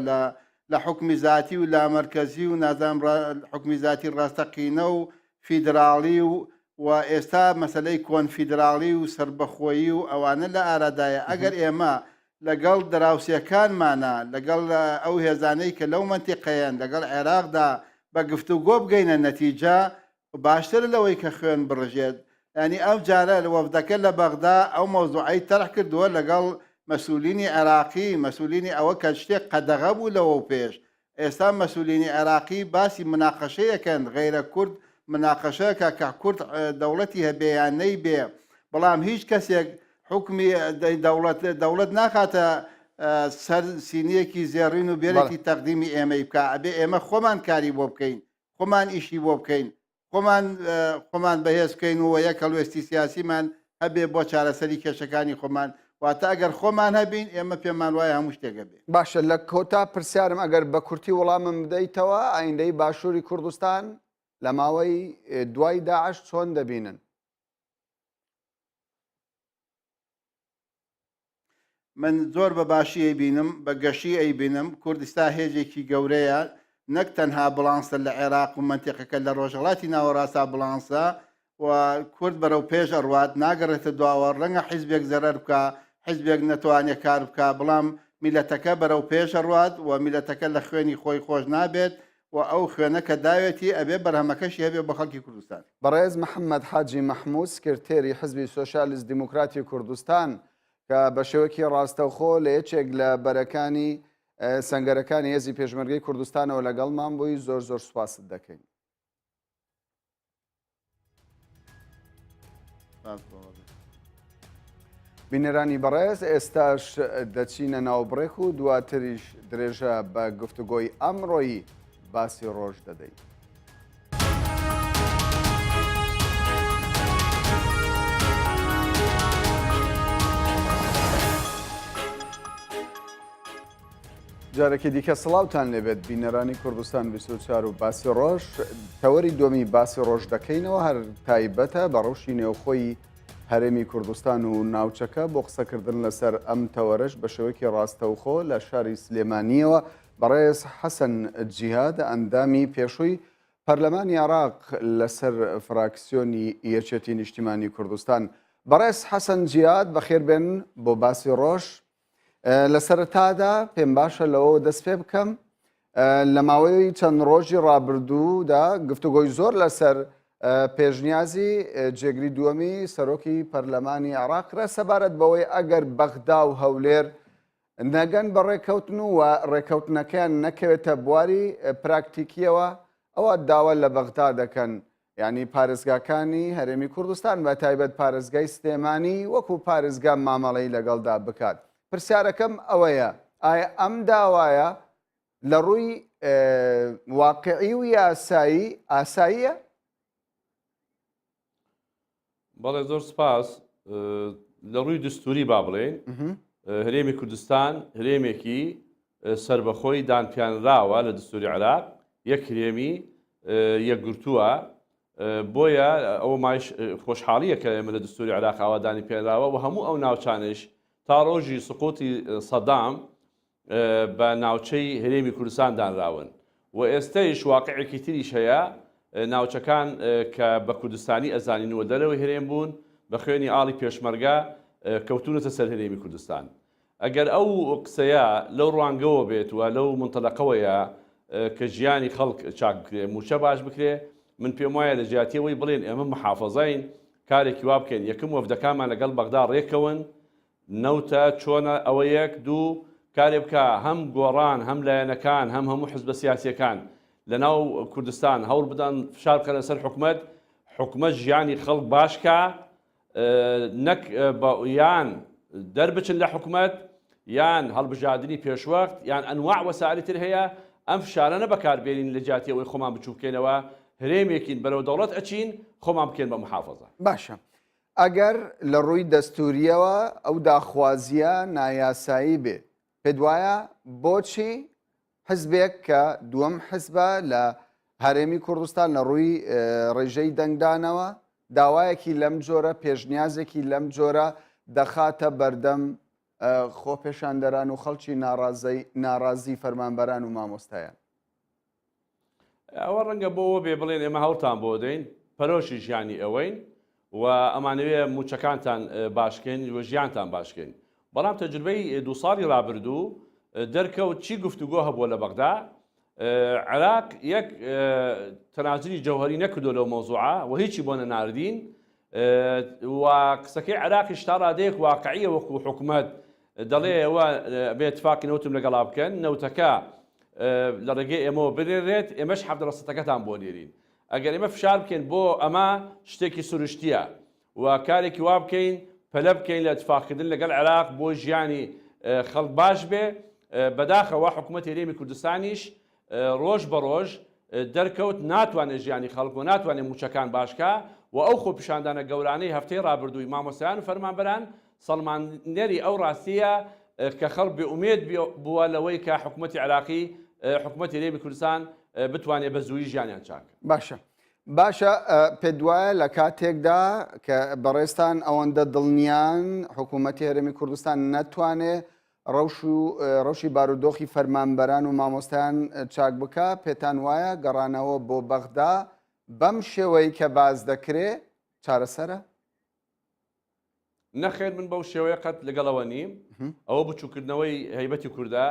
لە حکمی زاتی و لا مرکزی و نازام حکمی زاتی ڕاستەقینە و فیدراڵی و ئێستا مەسلەی کۆنفیدراڵی و سربەخۆیی و ئەوانە لە ئارادایە ئەگەر ئێمە لەگەڵ دراوسەکانمانە لەگەڵ ئەو هێزانەی کە لەو منتیقەیەن لەگەڵ عێراقدا بە گفتوگۆ بگەینە نەتیجە باشتر لەوەی کە خوێن بڕژێت ینی ئەو جارە لە وەفدەکە لە بەغدا ئەو مەوزوعی تەرح کردووە لەگەڵ مەسئولینی عێراقی مەسئولینی ئەوە کە شتێک قەدەغە بوو لەوە پێش ئێستا مەسئولینی عێراقی باسی مناقەشەیەکەن غەیرە کورد مناقەشەکە کە کورد دەوڵەتی هەبێیانەی بێ بەڵام هیچ کەسێک حکمی دەوڵەت ناکاتە سەر سینیەکی زێڕین و بێرەی تەقدیمی ئێمەی بکە ئەبێ ئێمە خۆمان کاری بۆ بکەین خۆمان ئیشی بۆ بکەین خۆمان بەهێز بکەین و یەک هەڵوێستی سیاسیمان هەبێ بۆ چارەسەری کێشەکانی خۆمان واتە ئەگەر خۆمان هەبین ئێمە پێمان وایە هەموو شتێکە بێ. باشە لە کۆتا پرسیارم ئەگەر بە کورتی وەڵامم بدەیتەوە ئایندەی باشووری کوردستان لە ماوەی دوای داعش چۆن دەبینن؟ من زۆر بە باشی ئەیبینم بە گەشی ئەیبینم کوردستان هێزێکی گەورەیە نەک تەنها بڵانسە لە عێراق و منتیقەکە لە ڕۆژهەڵاتی ناوەڕاستە بڵانسە و کورد بەرەو پێش ئەڕوات ناگەڕێتە دواوە ڕەنگە حیزبێک زەرەر بکە حیزبێک نەتوانێت کار بکە بەڵام میلەتەکە بەرەو پێش ئەڕوات و میلەتەکە لە خوێنی خۆی خۆش نابێت و ئەو خوێنە کە داوێتی ئەبێ بەرهەمەکەشی هەبێ بە خەڵکی کوردستان. بەڕێز محەممەد حاجی مەحموود سکرتێری حزبی سۆشالیست دیموکراتی کوردستان کە بە شێوەکی ڕاستەوخۆ لە یەکێک لە بەرەکانی سەنگەرەکانی هێزی پێشمەرگەی کوردستانەوە لەگەڵمان بووی زۆر زۆر سوپاست دەکەین. بینەرانی بەڕێز ئێستاش دەچینە ناوبڕێک و دواتریش درێژە بە گفتوگۆی ئەمڕۆیی باسی ڕۆژ دەدەین. جارێکی دیکە سڵاوتان لێبێت بینەرانی کوردستان 24 و باسی ڕۆژ تەوەری دومی باسی ڕۆژ دەکەینەوە هەر تایبەتە بە ڕەوشی نێوخۆی هەرێمی کوردستان و ناوچەکە بۆ قسەکردن لەسەر ئەم تەوەرەش بە شێوەیەکی ڕاستەوخۆ لە شاری سلێمانیەوە بەڕێز حەسەن جیهاد ئەندامی پێشووی پەرلەمانی عێراق لەسەر فراکسیۆنی یەکێتی نیشتیمانی کوردستان. بەڕێز حەسەن جیهاد بەخێربێن بۆ باسی ڕۆژ. لە سەرەتادا پێم باشە لەوە دەست پێ بکەم لە ماوەی چەند ڕۆژی ڕابردوودا گفتوگۆی زۆر لەسەر پێشنیازی جێگری دووەمی سەرۆکی پەرلەمانی عێراقرا سەبارەت بەوەی ئەگەر بەغدا و هەولێر نەگەن بە ڕێکەوتن و ڕێکەوتنەکەیان نەکەوێتە بواری پراکتیکیەوە ئەوە داوا لە بەغدا دەکەن یعنی پارێزگاکانی هەرێمی کوردستان بە تایبەت پارێزگای سلێمانی وەکو پارێزگا مامەڵەی لەگەڵدا بکات. پرسیارەکەم ئەوەیە ئایا ئەم داوایە لە ڕووی واقعی و ئاساییە؟ بەڵێ زۆر سپاس. لە ڕووی دستوری با بڵێن هەرێمی کوردستان هەرێمێکی سربەخۆی دانپیانراوە لە دستوری عێراق یەک هەرێمی یەکگرتووە بۆیە ئەوە مایش خۆشحاڵیە کە ئێمە لە دستوری عێراق ئاوادانی پێراوە و هەموو ئەو ناوچانش تا ڕۆژی سقوتی سەدام بە ناوچەی هەرێمی کوردستان دانراون و ئێستەیش واقعێکی تریش هەیە ناوچەکان کە بە کوردستانی ئەزانینەوە دەرەوەی هەرێم بوون بە خوێنی ئاڵی پێشمەرگە کەوتونەتە سەر هەرێمی کوردستان. ئەگەر ئەو قسەیە لەو ڕوانگەوە بێت و لەو منتەلەقەوەیە کە ژیانی خەڵک چاک بکرێ موچە باش بکرێ من پێم وایە لە جیاتیەوەی بڵێن ئێمە محافەزەین کارێکی وا بکەین یەکەم وەفدەکانمان لەگەڵ بەغدا ڕێکەون نەوتە چۆنە ئەوە یەک دوو کارێ بکە هەم گۆڕان هەم لایەنەکان هەم هەموو حزبە سیاسیەکان لە ناو کوردستان هەوڵ بدەن فشار بکەن لەسەر حکومەت ژیانی خەڵک باشکە نەک یان دەربچن لە حکومەت یان هەڵبژاردننی پێشوەخت یان ئەنواع وەسائلی تر هەیە ئەم فشارانە بەکاربێنین لە جیاتیەوەی خۆمان بچوو بکەینەوە هەرێمێکین بەرەو دەوڵەت ئەچین خۆمان بکەین بە محافەزە. باشە ئەگەر لە ڕووی دەستوریەوە ئەو داخوازیە نایاسایی بێ پێت وایە بۆچی حزبێک کە دووەم حزبە لە هەرێمی کوردستان لە ڕووی ڕێژەی دەنگدانەوە داوایەکی لەم جۆرە پێشنیازێکی لەم جۆرە دەخاتە بەردەم خۆپێشاندەران و خەڵکی ناڕازی فەرمانبەران و مامۆستایان؟ ئەوە ڕەنگە بۆەوە بێ بڵێن ئێمە هەوڵتان بۆ دەین پەرۆشی ژیانی ئەوەین و ئەمانەوێ موچەکانتان باشکەین و ژیانتان باشکەین. بەڵام تەجربەی 2 ساڵی ڕابردوو دەرکەوت چی گفتوگۆ هەبووە لە بەغدا عێراق یەک تەنازلی جەوهەری نەکردو لەو مۆزوعە و هیچی بۆ نەناردین و قسەکەی عێراقیش تا ڕادەیەک واقعیە وەکو حکوومەت دەڵێ ئەوە بێ اتفاقی نەوتم لەگەڵا بکەن نەوتەکە لە ڕێگەی ئێمەوە برێڕێت ئێمەش 70%ەکەتان بۆ نێرین. ئەگەر ئێمە فشار بکەین بۆ ئەمە شتێکی سروشتیە و کارێکی وا بکەین پەلە بکەین لە اتفاقکردن لەگەڵ عێراق بۆ ژیانی خەڵک باش بێ بەداخەوە حکوومەت هێرێمی کوردستانیش ڕۆژ بە ڕۆژ دەرکەوت ناتوانێت ژیانی خەڵک و ناتوانێت موچەکان باشکە و ئەو خۆپیشاندانە گەورانەی هەفتەی ڕابردووی مامۆستایان و فەرمانبەران سەڵماندەری ئەو ڕاستیە کە خەڵک بێئومێد بووە لەوەی کە حکوومەتی عێراقی حکوومەت هێرێمی کوردستان بتوانێت بە زووی ژیانیان چاکە. باشە پێت وایە لە کاتێکدا کە بەڕێستان ئەوەندە دڵنیان حکوومەتی هەرێمی کوردستان نەتوانێت ڕەوشی بارودۆخی فەرمانبەران و مامۆستایان چاک بکە، پێتان وایە گەڕانەوە بۆ بەغدا بەم شێوەی کە باز دەکرێت چارەسەرە؟ نەخێر من بەو شێوەیە قەت لەگەڵەوە نیم. ئەوە بچووکردنەوەی هەیبەتی کووردە،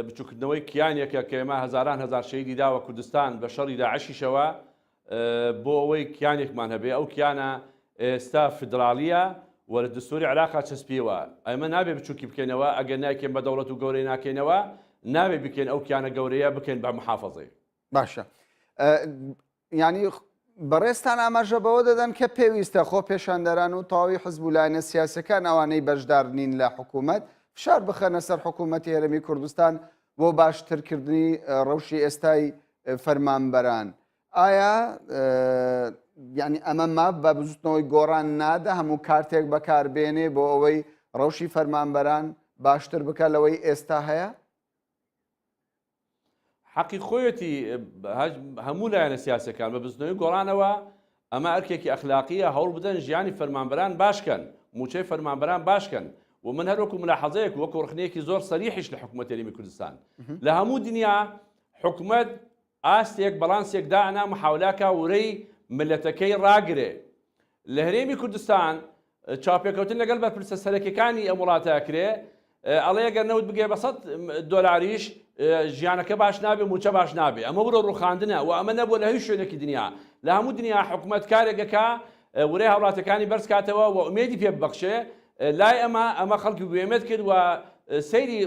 بچووکردنەوەی کیانێکە کە ئێمە هەزاران هەزار شەیدی داوە کوردستان بە شەڕی داعشیشەوە بۆ ئەوەی کیانێکمان هەبێ. ئەو کیانە ئێستا فدرالیە وە لە دستوری عێراقا چەسپیەوە. ئەمە نابێ بچووکی بکەینەوە، ئەگەر ناکەین بە دەوڵەت و گەورەی ناکەینەوە، نابێ بکەین ئەو کیانە گەورەیە بکەین بە محافەزەی. باشە، ینی بەڕێستان ئاماژە بەوە دەدەن کە پێویستە خۆ پێشاندەران و تەواوی حزب و لایەنە سیاسەکان ئەوانەی بەشدار نین لە حکوومەت فشار بخەنە سەر حکوومەتی هەرێمی کوردستان بۆ باشترکردنی ڕەوشی ئێستای فەرمانبەران. ئایا ینی ئەمە ما بە بزوتنەوەی گۆڕان نادە هەموو کارتێک بەکاربێنێ بۆ ئەوەی ڕەوشی فەرمانبەران باشتر بکە لەوەی ئێستا هەیە؟ حەقی خۆیەتی هەموو لایەنە سیاسەکان بە بزنەوەی گۆڕانەوە ئەمە ئەرکێکی ئەخلاقیە، هەوڵ بدەن ژیانی فەرمانبەران باشکەن، موچەی فەرمانبەران باشکەن. و من هەروەکو ملاحەزەیەک وەکو ڕخنەیەکی زۆر سەریحیش لە حکوومەت هەرێمی کوردستان لە هەموو دنیا حکوومەت ئاستێک بەڵانسێک دانا محاولەکە وەرەی ملەتەکەی ڕاگرێ. لە هەرێمی کوردستان چاپێکەوتن لەگەڵ بەرپرسە سەرەکیەکانی ئەم وڵاتەکرێ، ئەڵێ ئەگەر نەوت بگێ بە $100 ژیانەکە باش نابێ، موچە باش نابێ. ئەمە بڕۆ ڕوخاندنە و ئەمە نەبووە لە هیچ شوێنێکی دنیا. لە هەموو دنیا حکوومەت کارێکەکە وەرەی هاوڵاتەکانی بەرز کاتەوە و ئومێدی پێ ببەخشێ. لای ئەمە خەڵکی گوێمێت کرد و سەیری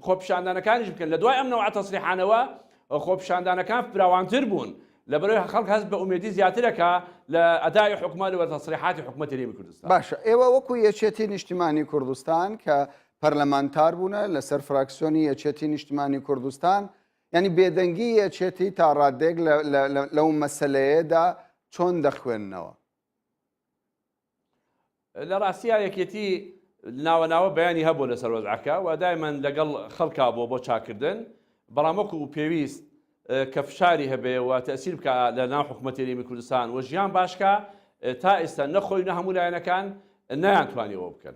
خۆپیشاندانەکانیش بکەن. لە دوای ئەم نەوع تەسریحانەوە خۆپیشاندانەکان فراوانتر بوون لەبەرەوەی خەڵک هەست بە ئومێدی زیاترەکە لە ئەدای حکومەت و تەسریحاتی حکوومەت هەرێمی کوردستان. باشە، ئێوە وەکو یەکێتی نیشتیمانی کوردستان کە پەرلەمانتار بوونە لەسەر فراکسیۆنی یەکێتی نیشتیمانی کوردستان، ینی بێدەنگی یەکێتی تا ڕادێک لەو مەسەلەیەدا چۆن دەخوێننەوە؟ لە ڕاستیە یەکێتی ناوەناوە بەیانی هەبوو لەسەر وەزعەکە و دایمەن لەگەڵ خەڵکا بۆ چاکردن، بەڵام وەکو پێویست کە فشاری هەبێ و تەسیر بکە لە ناو حکوومەت هەرێمی کوردستان و ژیان باشکە، تا ئێستا نەخۆی نە هەموو لایەنەکان نەیانتوانیەوە بکەن.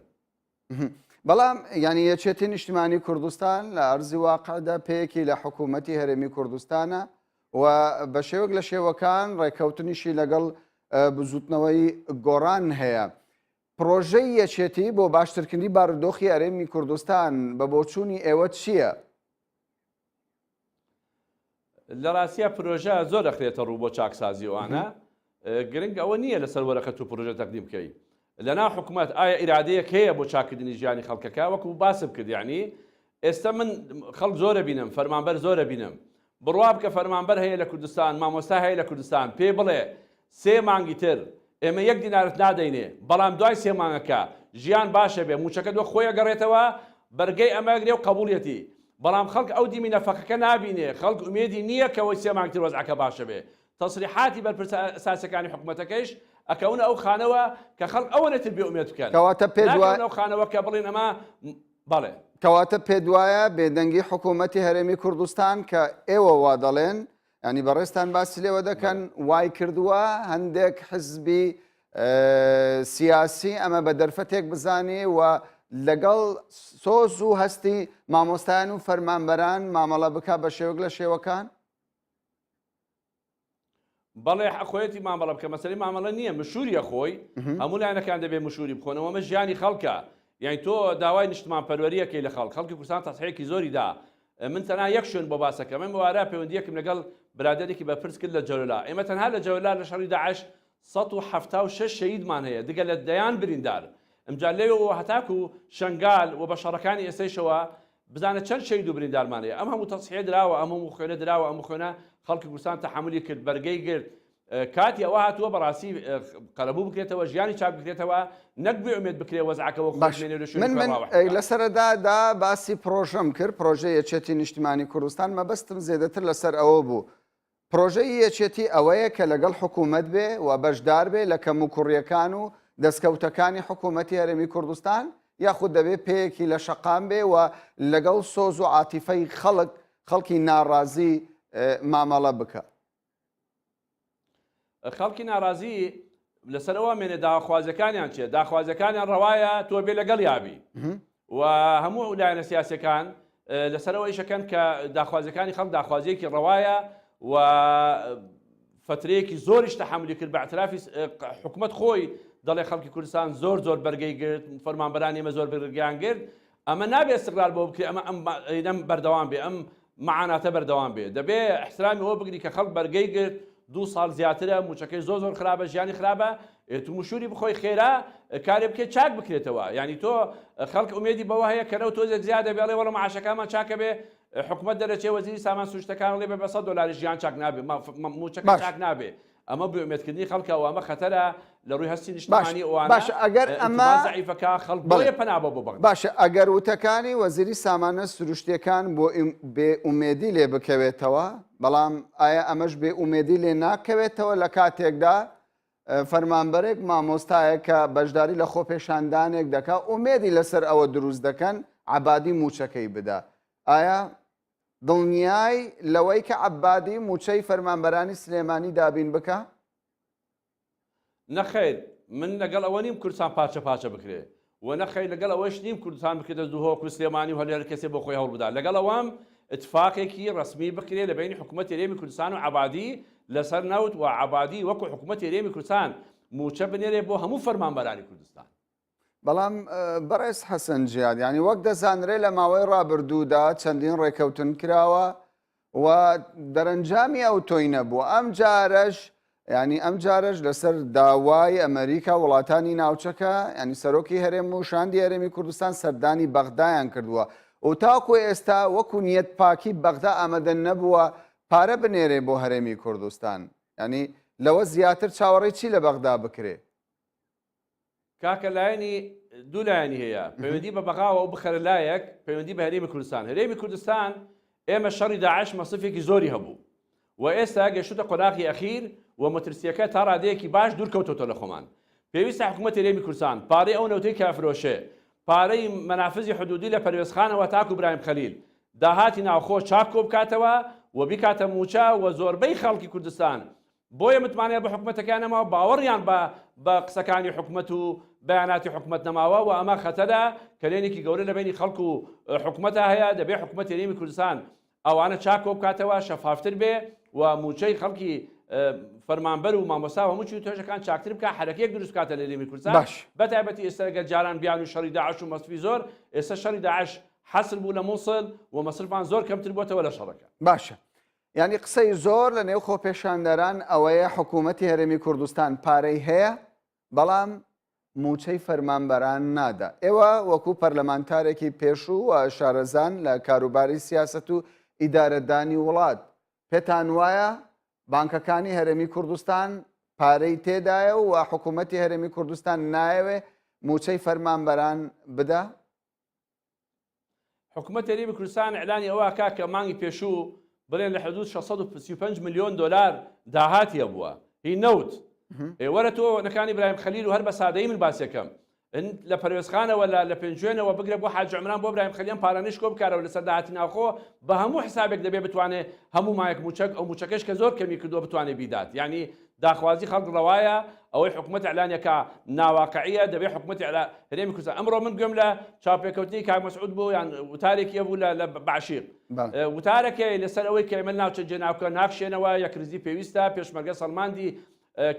بەڵام ینی یەکێتی نیشتیمانی کوردستان لە ئەرزی واقعدا پێیەکی لە حکوومەتی هەرێمی کوردستانە و بە شێوەک لە شێوەکان ڕێکەوتنیشی لەگەڵ بزوتنەوەی گۆڕان هەیە. پرۆژەی یەکێتی بۆ باشترکردنی بارودۆخی هەرێمی کوردستان بە بۆچوونی ئێوە چییە؟ لە ڕاستیە پرۆژە زۆر دەخرێتە ڕوو بۆ چاکسازی ئەوانە، گرنگ ئەوە نییە لەسەر وەرەقەت و پرۆژە تەقدیم بکەیت. لەناو حکوومەت ئایا ئیرادەیەک هەیە بۆ چاکردنی ژیانی خەڵکەکە؟ وەکو باسم کرد، یعنی ئێستا من خەڵک زۆرە بینم، فەرمانبەر زۆرە بینم، بڕوا بکە فەرمانبەر هەیە لە کوردستان، مامۆستا هەیە لە کوردستان، پێ بڵێ 3 مانگی تر ئێمە 1 دینارت نادەینێ، بەڵام دوای 3 مانگەکە ژیان باشە بێ، موچەکە دۆ خۆی ئەگەڕێتەوە بەرگەی ئەمەگرێ و قبوڵیەتی. بەڵام خەڵک ئەو دیمی نەفەقەکە نابینێ، خەڵک ئومێدی نییە کەەوەی 3 مانگ تر وەزعەکە باشە بێ. تەسریحاتی بەرپرسە ئەساسیەکانی حکوومەتەکەیش ئەکەونە ئەو خانەوە کە خەڵک ئەوەنێتر بێ ئومێد بکەن. کەواتە پێدوای ئەو خانەوە کە بڵێن ئەمە بەڵێ. کەواتە پێدوایە بێدەنگی حکوومەتی هەرێمی کوردستان کە ئێوە وا دەڵێن، ینی بەڕێستان باسی لێوە دەکەن، وای کردووە هەندێک حزبی سیاسی ئەمە بە دەرفەتێک بزانێ و لەگەڵ سۆز و هەستی مامۆستایان و فەرمانبەران مامەڵە بکە بە شێوەک لە شێوەکان؟ بەڵێ خۆیەتی مامەڵە بکە، مەسەلەی مامەڵە نییە، مشوریە خۆی، هەموو لایەنەکان دەبێ مشوری بخۆنەوە. ئەمە ژیانی خەڵکە، یعنی تۆ داوای نیشتمان پەروەریەکەی لە خەڵکی کوردستان تەسحیەکی زۆری دا. من تەنها یەک شوێن بۆ باسەکەم، من بەوارە پەیوەندیەکم لەگەڵ برادێکی بەپرس کرد لە جەولە. ئێمە تەنها لە جەولە لە شەڕی داعش 176 شەهیدمان هەیە، دیگە لە دەیان بریندار. ئەمجا لێەوە هەتاکو شنگال و بە شەڕەکانی ئێستەیشەوە بزانە چەند شەهید و بریندارمان هەیە. ئەم هەموو تەسحیە دراوە، ئەم هەموو خوێنە دراوە، ئەم خوێنە خەڵکی کوردستان تەحملی کرد، بەرگەی گرت، کاتی ئەوە هاتووە بەڕاستی قەرەبوو بکرێتەوە ژیانی چاک بکرێتەوە نەک بێ بکرێ وەزعەکەەوە من لە سەرەدادا باسی پرۆژەم کرد پرۆژە یەکێتی نیشتیمانی کوردستان مەبەستم زێدەتر لەسەر ئەوە بوو پرۆژەی یەکێتی ئەوەیە کە لەگەڵ حکوومەت بێ و بەشدار بێ لە کەم و کوڕیەکان و دەستکەوتەکانی حکوومەتی هەرێمی کوردستان یاخود دەبێت پێیەکی لە شەقام بێ و لەگەڵ سۆز و عاتیفەی خەڵکی ناڕازی مامەڵە بکە. خەڵکی ناڕازی لەسەرەوە مێنێ داخوازەکانیان چێت داخوازەکانیان ڕەوایە تۆ بێ لەگەڵ یابی و هەموو لایەنە سیاسەکان لەسەرەوە ئیشەکەن کە داخوازەکانی خەڵک داخوازیەکی ڕەوایە و فترەیەکی زۆریش تەحملی کرد بە اعترافی حکوومەت خۆی دەڵێ خەڵکی کوردستان زۆر بەرگەی گرت فەرمانبەرانی ئێمە زۆر بەرگیان گرت ئەمە نابێت استقلال بۆ بکرێت ئەمە بەردەوام بێ ئەم معاناتە بەردەوام بێ دەبێ احترامی ئەوە بگری کە خەڵک بەرگەی گرت 2 ساڵ زیاترە موچەکەی زۆر خراپە ژیانی خراپە تو مشوری بخۆی خێرا کارێ بکێت چاک بکرێتەوە یعنی تۆ خەڵک ئومێدی بەوە هەیە کەرەوە تۆزێک زیادە بێڵێ وەڵە معاشەکەمان چاکە بێ حکوومەت دەرەچێ وەزیری سامان سوشتەکان لێ بە $100 ژیان چاک نابێ موچەکە چاک نابێ ئەمە بێمێتکردنی خەڵکەوە ئەمە خەتەرە لە ڕووی هەستی نیشتیمانی ئەوانە باش ئەگەر ئەمە زعیفەکە خەڵک بۆیە پەنابە بۆ بەغدا باشە ئەگەر وتەکانی وەزیری سامانە سروشتیەکان بۆ بێئومێدی لێ بکەوێتەوە بەڵام ئایا ئەمەش بێئومێدی لێ ناکەوێتەوە لە کاتێکدا فەرمانبەرێک مامۆستایە کە بەشداری لە خۆپێشاندانێک دەکا ئومێدی لەسەر ئەوە دروست دەکەن عەبادی موچەکەی بدا ئایا دڵنیای لەوەی کە عەبادی موچەی فەرمانبەرانی سلێمانی دابین بکە؟ نەخێر من لەگەڵ ئەوە نیم کوردستان پاچە بکرێ و نەخێر لەگەڵ ئەوەش نیم کوردستان بکرێتە دووهۆک سلێمانی و هەلێر کەسێ بۆ خۆی هەوڵ بدا لەگەڵ ئەوەم اتفاقێکی ڕسمی بکرێ لە بینی حکوومەت هەرێمی کوردستان و عەبادی لەسەر نەوت و عەبادی وەکو حکوومەت هەرێمی کوردستان موچە بنێرێ بۆ هەموو فەرمانبەرانی کوردستان. بەڵام بەڕێز حەسەن جیاد ینی وەک دەزانرێ لە ماوەی ڕابردوودا چەندین ڕێکەوتن کراوە و دەرەنجامی ئەو تۆی نەبووە ئەم جارەش لەسەر داوای ئەمریکا وڵاتانی ناوچەکە ینی سەرۆکی هەرێم و شاندی هەرێمی کوردستان سەردانی بەغدایان کردووە و تاکو ئێستا وەکو نیەت پاکی بەغدا ئامادە نەبووە پارە بنێرێ بۆ هەرێمی کوردستان ینی لەوە زیاتر چاوەڕێی چی لە بەغدا بکرێ؟ کاکە لایەنی دوو لایەنی هەیە پەیوەندی بە بەغاوە و بخەرە لایەک پەیوەندی بە هەرێمی کوردستان هەرێمی کوردستان ئێمە شەڕی داعش مەسیفێکی زۆری هەبوو و ئێستا گەشتە قۆناغی ئەخیر و مەترسیەکە تا ڕادەیەکی باش دوورکەوتۆتە لە خۆمان پێویستە حکوومەت هەرێمی کوردستان پارەی ئەو نەوتەی کافرۆشێ پارەی مەنافزی حدودی لە پەروێزخانەوە تاکو برایم خەلیل داهاتی ناوخۆ چاک کۆ بکاتەوە و بیکاتە موچە و زۆربەی خەڵکی کوردستان بۆیە متمانەیە بە حکوومەتەکان نەماوە باوەڕیان بە قسەکانی حکوومەت و بەیاناتی حکوومەت نەماوە و ئەمە خەتەدا کەلێنێکی گەورە لە بینی خەڵک و حکوومەتە هەیە دەبێت حکوومەت هەرێمی کوردستان ئەوانە چاکۆ بکاتەوە شەفافتر بێ و موچەی خەڵکی فەرمانبەر و مامۆستا و هەموو توێژەکان چاکتر بکە حرەکەیەک دروست کاتە لە هەرێمی کوردستان بەتایبەتی ئێستا گەر جاران بیان و شەڕی داعش و مەسفی زۆر ئێستا شەڕی داعش حەسر بوو لە مووسڵ و مەسرفان زۆر کەمتر بووەتەوە لە شەڕەکە. باشە ینی قسەی زۆر لە نێو خۆپێشاندەران ئەوەیە حکوومەتی هەرێمی کوردستان پارەی هەیە بەڵام موچەی فەرمانبەران نادا. ئێوە وەکو پەرلەمانتارێکی پێشوو و شارەزان لە کاروباری سیاست و ئیدارەدانی وڵات پێتان وایە بانکەکانی هەرێمی کوردستان پارەی تێدایە و حکوومەتی هەرێمی کوردستان نایەوێ موچەی فەرمانبەران بدا؟ حکوومەت هەرێمی کوردستان ئەعلانی ئەوە کا کە مانگی پێشوو بڵێن لە حدود 635 ملیۆن دلار داهاتیە بووە هی نەوت وەرە تۆ نەکانی برایم خەلیل و هەر بە سادەیی من باسیەکەم لە پەروێزخانەوە لە پێنجوێنەوە بگرە بۆ حاج عمران بۆ برایم خەلیان پارانەش کۆ بکارەوە لەسەر داهاتی ناوخۆ بە هەموو حسابێک دەبێ بتوانێت هەموو مایەک موچەک ئەو موچەکەش کە زۆر کەمی کردووە بتوانێت بیدات یعنی داخوازی خەڵک ڕەوایە ئەوەی حکوومەت ئەعلانیەکە ناواقعیە دەبێت حکوومەتی هەرێمی کوردستان ئەمڕۆ من گوێم لە چاوپێکەوتنی کاک مەسعود بوو یان وتارێکی بوو لە باشیق وتارەکەی لەسەر ئەوەی کە ئێمە ناوچە جێناوکە ناکشێنەوە یەکرزی پێویستە پێشمەرگە سەڵماندی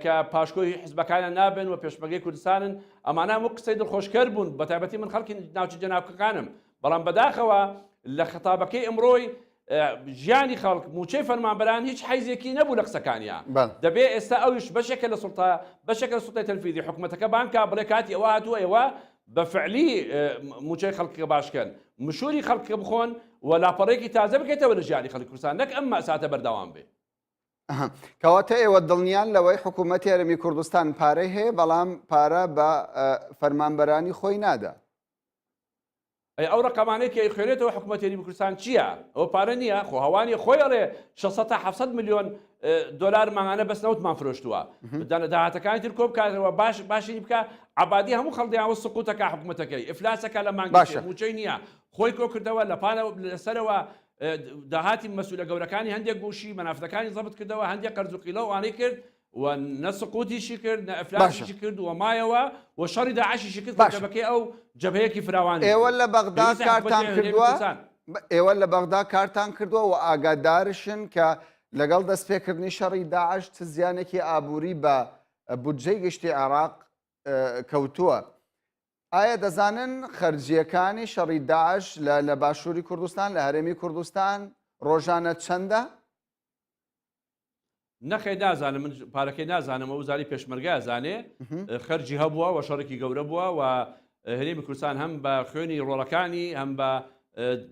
کە پاشکۆی حزبەکانیان نابن و پێشمەرگەی کوردستانن ئەمانە وەک قسەی دڵخۆشکەر بوون بە تایبەتی من خەڵکی ناوچە جێناوکەکانم بەڵام بەداخەوە لە خەتابەکەی ئەمڕۆی ژیانی خەڵک موچەی فەرمانبەران هیچ حیزێکی نەبوو لە قسەکانیان دەبێت ئێستا ئەوش بەشێکە لە سوڵتە بەشێکە لە سوڵتای تەنفیزی حکوومەتەکە بانکە بڵێ کاتی ئەوە هاتووە ئێوە بەفعلی موچەی خەڵکەکە باشکەن مشوری خەڵکە بخۆن و لاپەڕێکی تازە بکەیتەوە لە ژیانی خەڵکی کوردستان نەک ئەم مەساتە بەردەوام بێ. کەواتە ئێوە دڵنیان لەوەی حکوومەتی هەرێمی کوردستان پارەی هەیە بەڵام پارە بە فەرمانبەرانی خۆی نادا. ئەو ڕقەمانەی کە خوێنێتەوە حکوومەتی هەرێمی کوردستان چییە؟ ئەو پارە نییە، خۆ هەوانی خۆی ئەڵێ 600 تا 700 میلیۆن دلار ماهانە بەس نەوتمان فرۆشتووە. داهاتەکانی تر کۆ بکاتەوە باشی بکە عبادی هەموو خەڵکیان سقوتەکە حکوومەتەکەی ئفلاسەکە لە مانگی موچەی نییە، خۆی کۆ کردەوە لە پانە لەسەرەوە داهاتی مەسوولە گەورەکانی هەندێک گوشی مەنافەکانی زەبت کردەوە، هەندێک قەرز و قیلە وانەی کرد و نەسقوتیشی کرد نە ئەفلاسیشی کرد و مایەوە و شەڕی داعشیشی کرد جەبەکەی ئەو جەبهەیەکی فراوانی. ئێوە لە بەغدا کارتان کردووە، ئێوە لە بەغدا کارتان کردووە و ئاگادارشن کە لەگەڵ دەستپێکردنی شەڕی داعش چ زیانێکی ئابووری بە بودجەی گشتی عێراق کەوتووە. ئایا دەزانن خەرجیەکانی شەڕی داعش لە باشووری کوردستان لە هەرێمی کوردستان ڕۆژانە چەندە؟ نەخێ نازانم، من پارەکەی نازانم، ئەو زاری پێشمەرگای زانێ خەرجی هەبووە و شەڕێکی گەورە بووە و هەرێمی کوردستان هەم بە خوێنی ڕۆڵەکانی هەم بە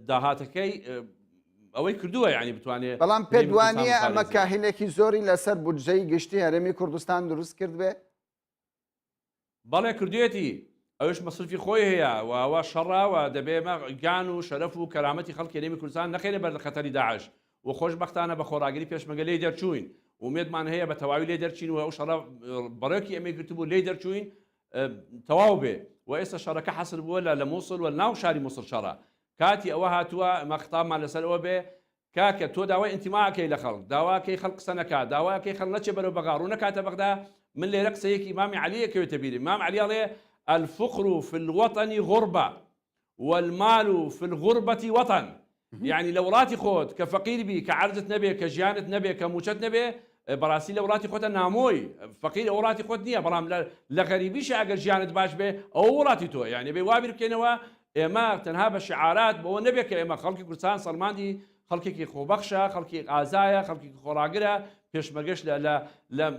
داهاتەکەی ئەوەی کردووە، یعنی بتوانێت. بەڵام پێدوانیە ئەمە کاهینێکی زۆری لەسەر بودجەی گشتی هەرێمی کوردستان دروست کرد بێ؟ بەڵێ کردوێتی، ئەوش مەسرفی خۆی هەیە و ئەوە شەڕاوە دەبێ گان و شەرەف و کەرامەتی خەڵکی هەرێمی کوردستان نەخێنێ بەر خەتەری داعش و خۆشبەختانە بە خۆراگری پێشمەگە لێ دەرچوین. ومێدمان هەیە بە تەواوی لێ دەرچین و ئەو شەڕە بەڕێکی ئەمەی گرتبوو لێ دەرچوین تەواو بێ و ئێستا شەڕەکە حەسر بووە لە مووسڵ و ناو شاری مووسڵ شەڕە. کاتی ئەوە هاتووە ئەمە خەتامان لەسەر ئەوە بێ کاکە تۆ داوای ئینتیماعەکەی لە خەڵک، داواکەی خەڵک قسە نەکات، داواکەی خەڵک نەچێ بەرەو بەغا ڕوو نەکاتە بەغدا. من لێرە قسەیەکی ئیمامی عەلیەکەوێتە بیرم. ئیمام عەلی ئەڵێ الفقر في الوطن غربة والمال في الغربة وطن. يعني لو راتي خود كفقير بي كعرضت نبي كجيانت نبي كموشت نبي براسي لو راتي خود ناموي فقير او راتي خود نيه برام لغريبيش اگر جيانت باش به او راتي تو يعني بي وابر كينوا اما تنها بشعارات بو نبي كاما خلقي كردستان سلماندي خلقي خو بخشا خلقي غازايا خلقي خوراغرا پێشمەرگەش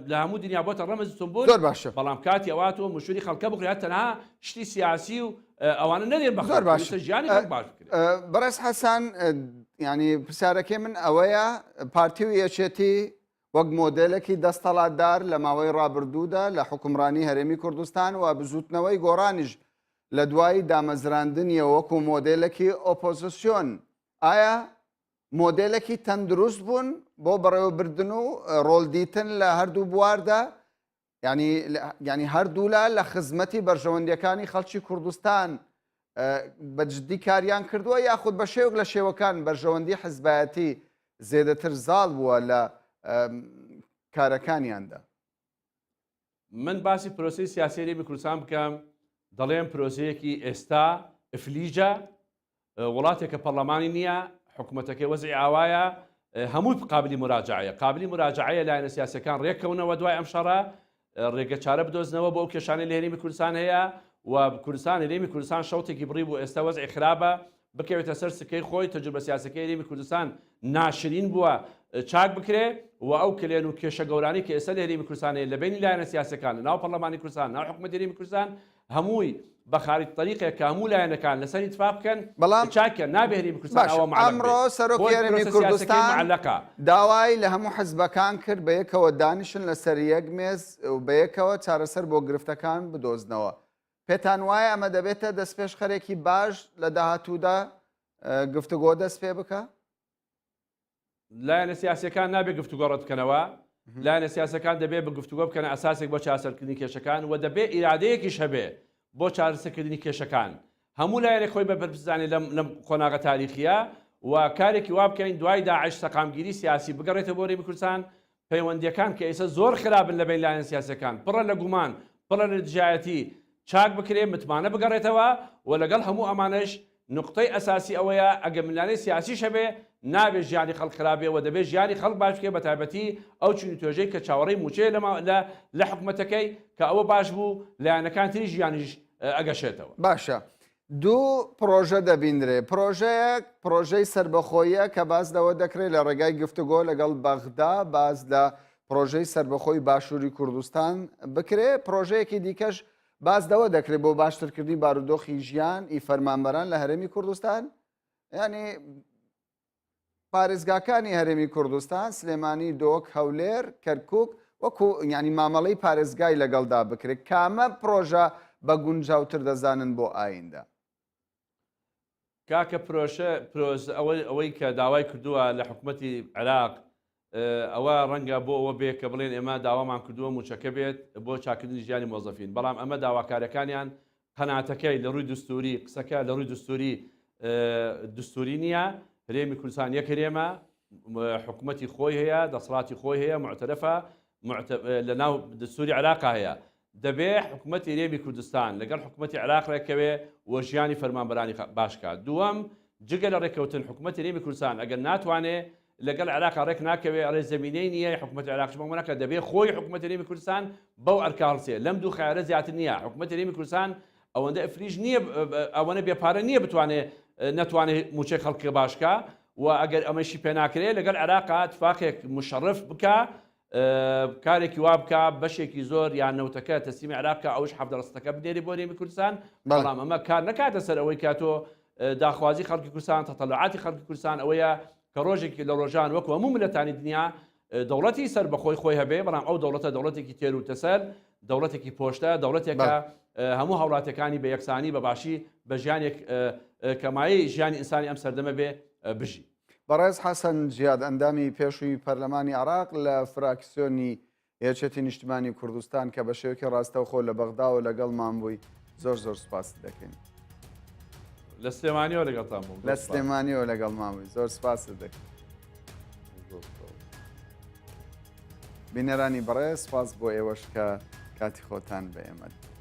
لە هەموو دنیا بۆتە ڕەمز سمبول. زۆر باشە. بەڵام کاتی ئەواتۆ مشوری خەڵکە بکرێت تەنها شتی سیاسی و ئەوانە نەدێن بە زۆر باشە. ژیانی خەڵک باش بکرێت. بەڕێز حەسان، ینی پرسیارەکەی من ئەوەیە پارتی و یەکێتی وەک مۆدێلێکی دەستەڵاتدار لە ماوەی ڕابردوودا لە حکومڕانی هەرێمی کوردستان و بزوتنەوەی گۆڕانیش لە دوای دامەزراندنیە وەکو مۆدێلێکی ئۆپۆزیسیۆن. ئایا مۆدێلێکی تەندروست بوون بۆ بەڕێوەبردن و ڕۆڵدیتن لە هەردوو بواردا؟ ینی هەردوولا لە خزمەتی بەرژەوەندیەکانی خەڵکی کوردستان بەجددی کاریان کردووە یاخود بە شێوک لە شێوەکان بەرژەوەندی حزبایەتی زێدەتر زاڵ بووە لە کارەکانیاندا؟ من باسی پرۆسی سیاسی هەرێمی کوردستان بکەم، دەڵێم پرۆسەیەکی ئێستا ئفلیجە، وڵاتێکە پەرلەمانی نییە، حکوومەتەکەی وەزعی ئاوایە، هەمووی قابلی مراجعەیە، قابلی مراجعەیە لایەنە سیاسەکان ڕێککەونەوە دوای ئەم شەڕە ڕێگە چارە بدۆزنەوە بۆ ئەو کێشانەی لە هەرێمی کوردستان هەیە و کوردستان هەرێمی کوردستان شەوتێکی بڕی بوو ئێستا وەزعی خراپە بکەوێتە سەر سکەی خۆی. تەجروبە سیاسەکەی هەرێمی کوردستان ناشرین بووە چاک بکرێ و ئەو کلێن و کێشە گەورانی کە ئێستا لە هەرێمی کوردستان هەیە لە بینی لایەنە سیاسەکان ناو پەرلەمانی کوردستان ناو حکوومەتی هەرێمی کوردستان هەمووی بە خاریت طریقێک کە هەموو لایەنەکان لەسەر ئیتفاق بکەن چاکە نابێ هەرێمی کوردستان ئەوە ئەمڕۆ سەرۆکی هەرێمی کوردستان داوای لە هەموو حزبەکان کرد بە یەکەوە دانیشن لەسەر یەک مێز و بە یەکەوە چارەسەر بۆ گرفتەکان بدۆزنەوە. پێتان وایە ئەمە دەبێتە دەستپێشخەرێکی باش لە داهاتوودا گفتوگۆ دەست پێ بکە؟ لایەنە سیاسیەکان نابێ گفتوگۆ ڕەت بکەنەوە، لایەنە سیاسەکان دەبێت بە گفتوگۆ بکەنە ئەساسێک بۆ چارەسەرکردنی کێشەکان و دەبێت ئیرادەیەکیش هەبێ بۆ چارەسەرکردنی کێشەکان. هەموو لایەنێک خۆی بەپرسیزانێ لەم قۆناغە تاریخیە و کارێکی وا بکەین دوای داعش سەقامگیری سیاسی بگەڕێتە بۆ هەرێمی کوردستان. پەیوەندیەکان کە ئێستا زۆر خراپن لە بین لایەنە سیاسەکان، پڕە لە گومان، پڕە لە دژایەتی، چاک بکرێ متمانە بگەڕێتەوە و لەگەڵ هەموو ئەمانەش نقطەی ئەساسی ئەوەیە ئەگە ملانەی سیاسی شەبێ نابێ ژیانی خەڵک خراپێ و دەبێت ژیانی خەڵک باش بکێ بە تایبەتی ئەو چنی توێژەی کە چاوەڕێی موچێ لە حکوومەتەکەی کە ئەوە باش بوو لایەنەکان تری ژیانیش ئەگەشێتەوە. باشە، دوو پرۆژە دەبیندرێ. پرۆژەیەک پرۆژەی سربەخۆیە کە باز لەوە دەکرێت لە ڕێگای گفتوگۆ لەگەڵ بەغدا باز لە پرۆژەی سربەخۆی باشووری کوردستان بکرێ. پرۆژەیەکی دیکەش باز لەوە دەکرێت بۆ باشترکردنی بارودۆخی ژیان ئی فەرمانبەران لە هەرێمی کوردستان. ینی پارێزگاکانی هەرێمی کوردستان سلێمانی دۆک هەولێر کەرکووک وەکو ینی مامەڵەی پارێزگای لەگەڵدا بکرێت کامە پرۆژە بە گونجاوتر دەزانن بۆ ئایندا کاکە ئەوەی کە داوای کردووە لە حکوومەتی عێراق ئەوە ڕەنگە بۆ ئەوە بێ کە بڵێن ئێمە داوامان کردووە موچەکە بێت بۆ چاکردنی ژیانی مۆزەفین بەڵام ئەمە داواکارەکانیان قەناتەکەی لە ڕووی دستوری قسەکە لە ڕووی دستوری نییە هەرێمی کوردستان یەک هەرێمە حکوومەتی خۆی هەیە دەسەڵاتی خۆی هەیە معتەرەفە لە ناو دستوری عێراقا هەیە دەبێ حکوومەتی هەرێمی کوردستان لەگەڵ حکوومەتی عێراق ڕێکەوێ وە ژیانی فەرمانبەرانی باشکات دووەم جگە لە ڕێکەوتن حکوومەتی هەرێمی کوردستان ئەگەر ناتوانێت لەگەڵ عێراق ڕێک ناکەوێ ئەڵێ زمینەی نییە حکوومەتی عێراق بۆمەکە دەبێت خۆی حکوومەتی هەرێمی کوردستان بەو ئەرکارسێ لەم دوو خیارە زیاتر نییە حکوومەتی هەرێمی کوردستان ئەوەندە ئەفریش نییە ئەوەنە بێپارە نییە بتوانێت نەتوانێت موچەی خەڵکی باشکە و ئەگەر ئەمەشی پێ ناکرێت لەگەڵ عێراقا اتفاقێک مشەڕف بکە کارێکی وا بکە بەشێکی زۆر یان نەوتەکە تەسلیمی عێراقکە ئەوش 70% بنێری بۆ هەرێمی کوردستان بەڵام ئەمە کار نەکاتە سەر ئەوەی کاتۆ داخوازی خەڵکی کوردستان تەطەلعاتی خەڵکی کوردستان ئەوەیە کە ڕۆژێکی لە ڕۆژان وەکو هەموو ملەتانی دنیا دەوڵەتی سەر بەخۆی خۆی هەبێ بەڵام ئەو دەوڵەتە دەوڵەتێکی تێر و تەسەر دەوڵەتێکی پۆشتە دەوڵەتێکە هەموو هاوڵاتەکانی بە یەکسانی بەباشی بە ژیانێک کەمایی ژیانی ئینسانی ئەم سەردەمە بێ بژی بەڕێز حەسەن جیاد ئەندامی پێشووی پەرلەمانی عێراق لە فراکسیۆنی یەکێتی نیشتیمانی کوردستان کە بە شێوەیەکی ڕاستەوخۆ لە بەغدا و لەگەڵمان بووی زۆر سوپاس دەکەین لە سلێمانیەوە لەگەڵتان بووم لە سلێمانیەوە لەگەڵمان بووی زۆر سوپاس دەکەین بینەرانی بەڕێز سپاس بۆ ئێوەش کە کاتی خۆتان بە ئێمە